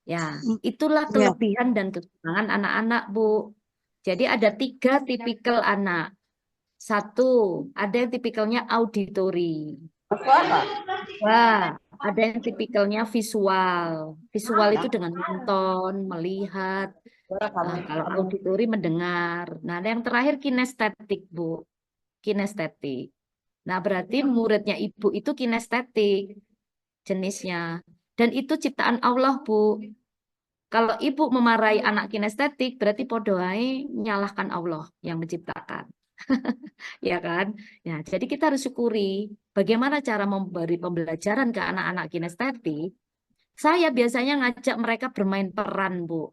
Ya, itulah kelebihan dan kekurangan anak-anak Bu. Jadi ada 3 tipikal anak. 1, ada yang tipikalnya auditory. Wah, ada yang tipikalnya visual. Visual itu dengan nonton, melihat. Kalau auditory mendengar. Nah, ada yang terakhir kinestetik, Bu. Kinestetik. Nah, berarti muridnya Ibu itu kinestetik jenisnya. Dan itu ciptaan Allah, Bu. Kalau Ibu memarahi anak kinestetik, berarti podohai nyalahkan Allah yang menciptakan. Ya kan? Ya, jadi kita harus syukuri bagaimana cara memberi pembelajaran ke anak-anak kinestetik. Saya biasanya ngajak mereka bermain peran, Bu.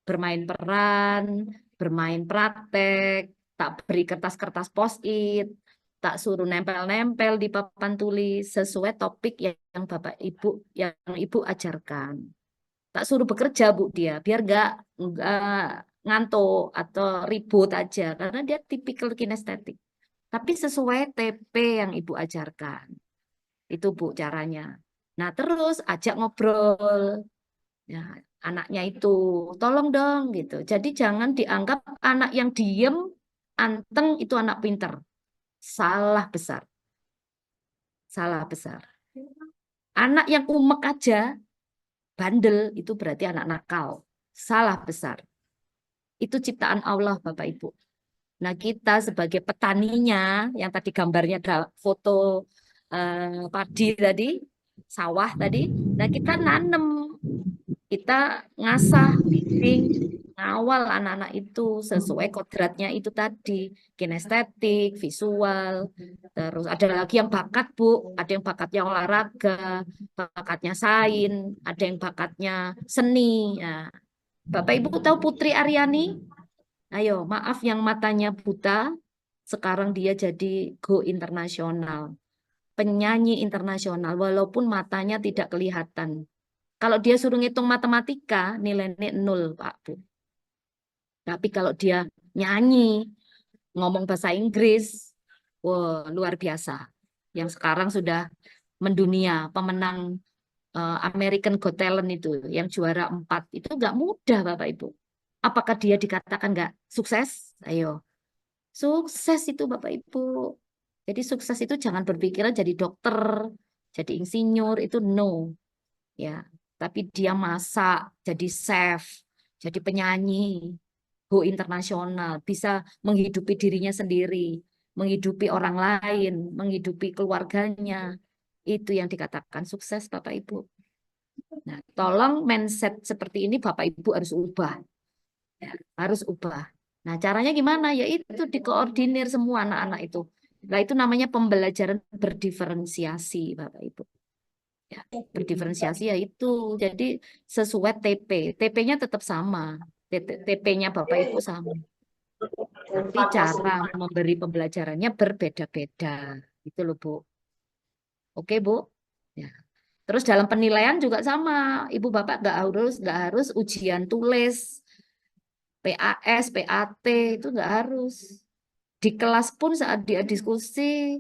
Bermain peran, bermain praktek, tak beri kertas-kertas post-it, tak suruh nempel-nempel di papan tulis sesuai topik yang Bapak Ibu ajarkan. Tak suruh bekerja Bu dia, biar nggak ngantuk atau ribut aja, karena dia tipikal kinestetik. Tapi sesuai TP yang Ibu ajarkan. Itu Bu caranya. Nah terus ajak ngobrol. Ya, anaknya itu, tolong dong gitu. Jadi jangan dianggap anak yang diem, anteng itu anak pinter. Salah besar. Salah besar. Anak yang umek aja, bandel, itu berarti anak nakal. Salah besar. Itu ciptaan Allah, Bapak Ibu. Nah, kita sebagai petaninya, yang tadi gambarnya ada foto padi tadi, sawah tadi, nah kita nanem, kita ngasah, bimbing, ngawal anak-anak itu sesuai kodratnya itu tadi, kinestetik, visual, terus ada lagi yang bakat Bu, ada yang bakatnya olahraga, bakatnya sains, ada yang bakatnya seni. Ya. Bapak Ibu tahu Putri Aryani? Ayo, maaf yang matanya buta, sekarang dia jadi go internasional. Penyanyi internasional, walaupun matanya tidak kelihatan. Kalau dia suruh ngitung matematika, nilainya 0, Pak Bu. Tapi kalau dia nyanyi, ngomong bahasa Inggris, wah, luar biasa. Yang sekarang sudah mendunia, pemenang American Got Talent itu, yang juara 4, itu nggak mudah Bapak Ibu. Apakah dia dikatakan nggak sukses? Ayo, sukses itu Bapak Ibu. Jadi sukses itu jangan berpikiran jadi dokter, jadi insinyur, itu no. Ya, tapi dia masak, jadi chef, jadi penyanyi. go internasional, bisa menghidupi dirinya sendiri, menghidupi orang lain, menghidupi keluarganya. Itu yang dikatakan sukses, Bapak Ibu. Nah, tolong mindset seperti ini Bapak Ibu harus ubah. Ya, harus ubah. Nah, caranya gimana? Yaitu dikoordinir semua anak-anak itu. Nah, itu namanya pembelajaran berdiferensiasi, Bapak Ibu. Ya, berdiferensiasi yaitu jadi sesuai TP. TP-nya tetap sama. TP-nya Bapak Ibu sama. Tapi cara memberi pembelajarannya berbeda-beda. Itu loh, Bu. Oke, Bu. Ya. Terus dalam penilaian juga sama. Ibu Bapak nggak harus ujian tulis, PAS, PAT itu nggak harus. Di kelas pun saat dia diskusi,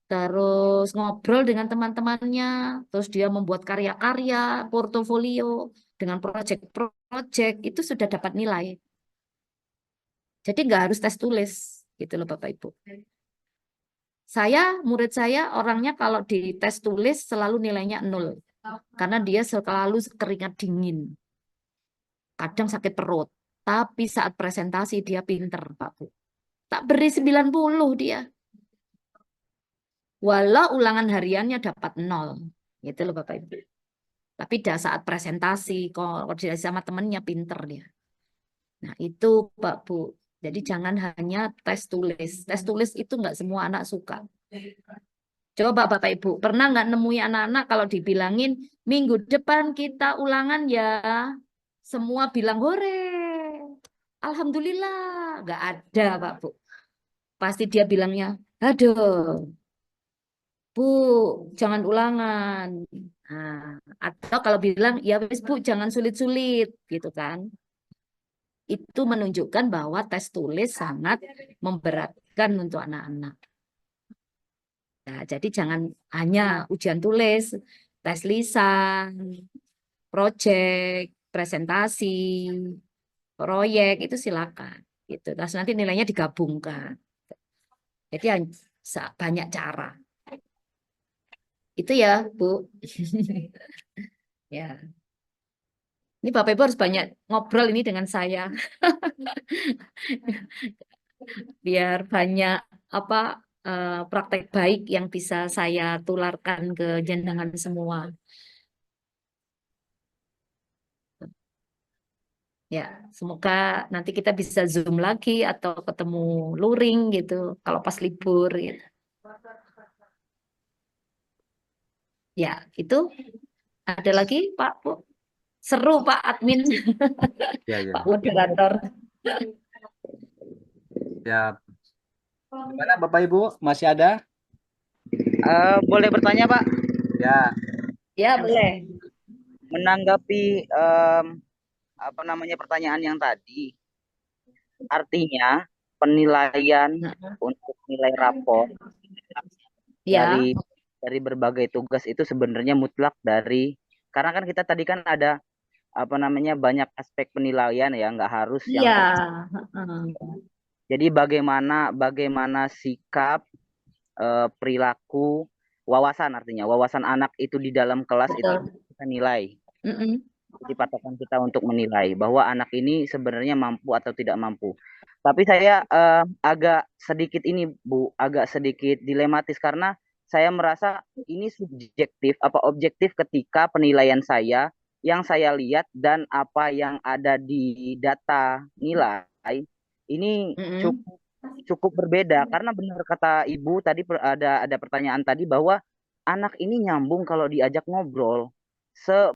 terus ngobrol dengan teman-temannya, terus dia membuat karya-karya, portofolio dengan proyek-proyek itu sudah dapat nilai. Jadi nggak harus tes tulis, gitu loh Bapak Ibu. Murid saya orangnya kalau di tes tulis selalu nilainya 0. Karena dia selalu keringat dingin. Kadang sakit perut. Tapi saat presentasi dia pinter, Pak Bu. Tak beri 90 dia. Walau ulangan hariannya dapat 0. Gitu loh Bapak Ibu. Tapi saat presentasi, koordinasi sama temennya pinter dia. Nah itu Pak Bu. Jadi jangan hanya tes tulis. Tes tulis itu nggak semua anak suka. Coba Bapak Ibu, pernah nggak nemui anak-anak kalau dibilangin minggu depan kita ulangan ya, semua bilang hore, alhamdulillah, nggak ada Pak Bu. Pasti dia bilangnya, aduh, Bu, jangan ulangan. Nah, atau kalau bilang ya wis Bu, jangan sulit-sulit, gitu kan? Itu menunjukkan bahwa tes tulis sangat memberatkan untuk anak-anak. Nah, jadi jangan hanya ujian tulis, tes lisan, proyek, presentasi, proyek itu silakan. Gitu. Terus nanti nilainya digabungkan. Jadi banyak cara. Itu ya, Bu. Ya. Ini Bapak Ibu harus banyak ngobrol ini dengan saya. Biar banyak praktek baik yang bisa saya tularkan ke jenengan semua. Ya, semoga nanti kita bisa Zoom lagi atau ketemu luring gitu kalau pas libur gitu. Ya, itu ada lagi Pak Bu. Seru Pak admin. Ya. Pak moderator. Ya. Gimana Bapak Ibu? Masih ada? Boleh bertanya Pak? Ya. Ya, boleh. Menanggapi pertanyaan yang tadi, artinya penilaian untuk nilai rapor Ya. dari berbagai tugas itu sebenarnya mutlak karena kan kita tadi kan ada banyak aspek penilaian ya, nggak harus yang jadi bagaimana sikap, perilaku, artinya wawasan anak itu di dalam kelas itu kita nilai. Jadi patokan kita untuk menilai bahwa anak ini sebenarnya mampu atau tidak mampu. Tapi saya agak sedikit dilematis karena saya merasa ini subjektif objektif ketika penilaian saya yang saya lihat dan apa yang ada di data nilai ini cukup berbeda karena benar kata Ibu tadi ada pertanyaan tadi bahwa anak ini nyambung kalau diajak ngobrol.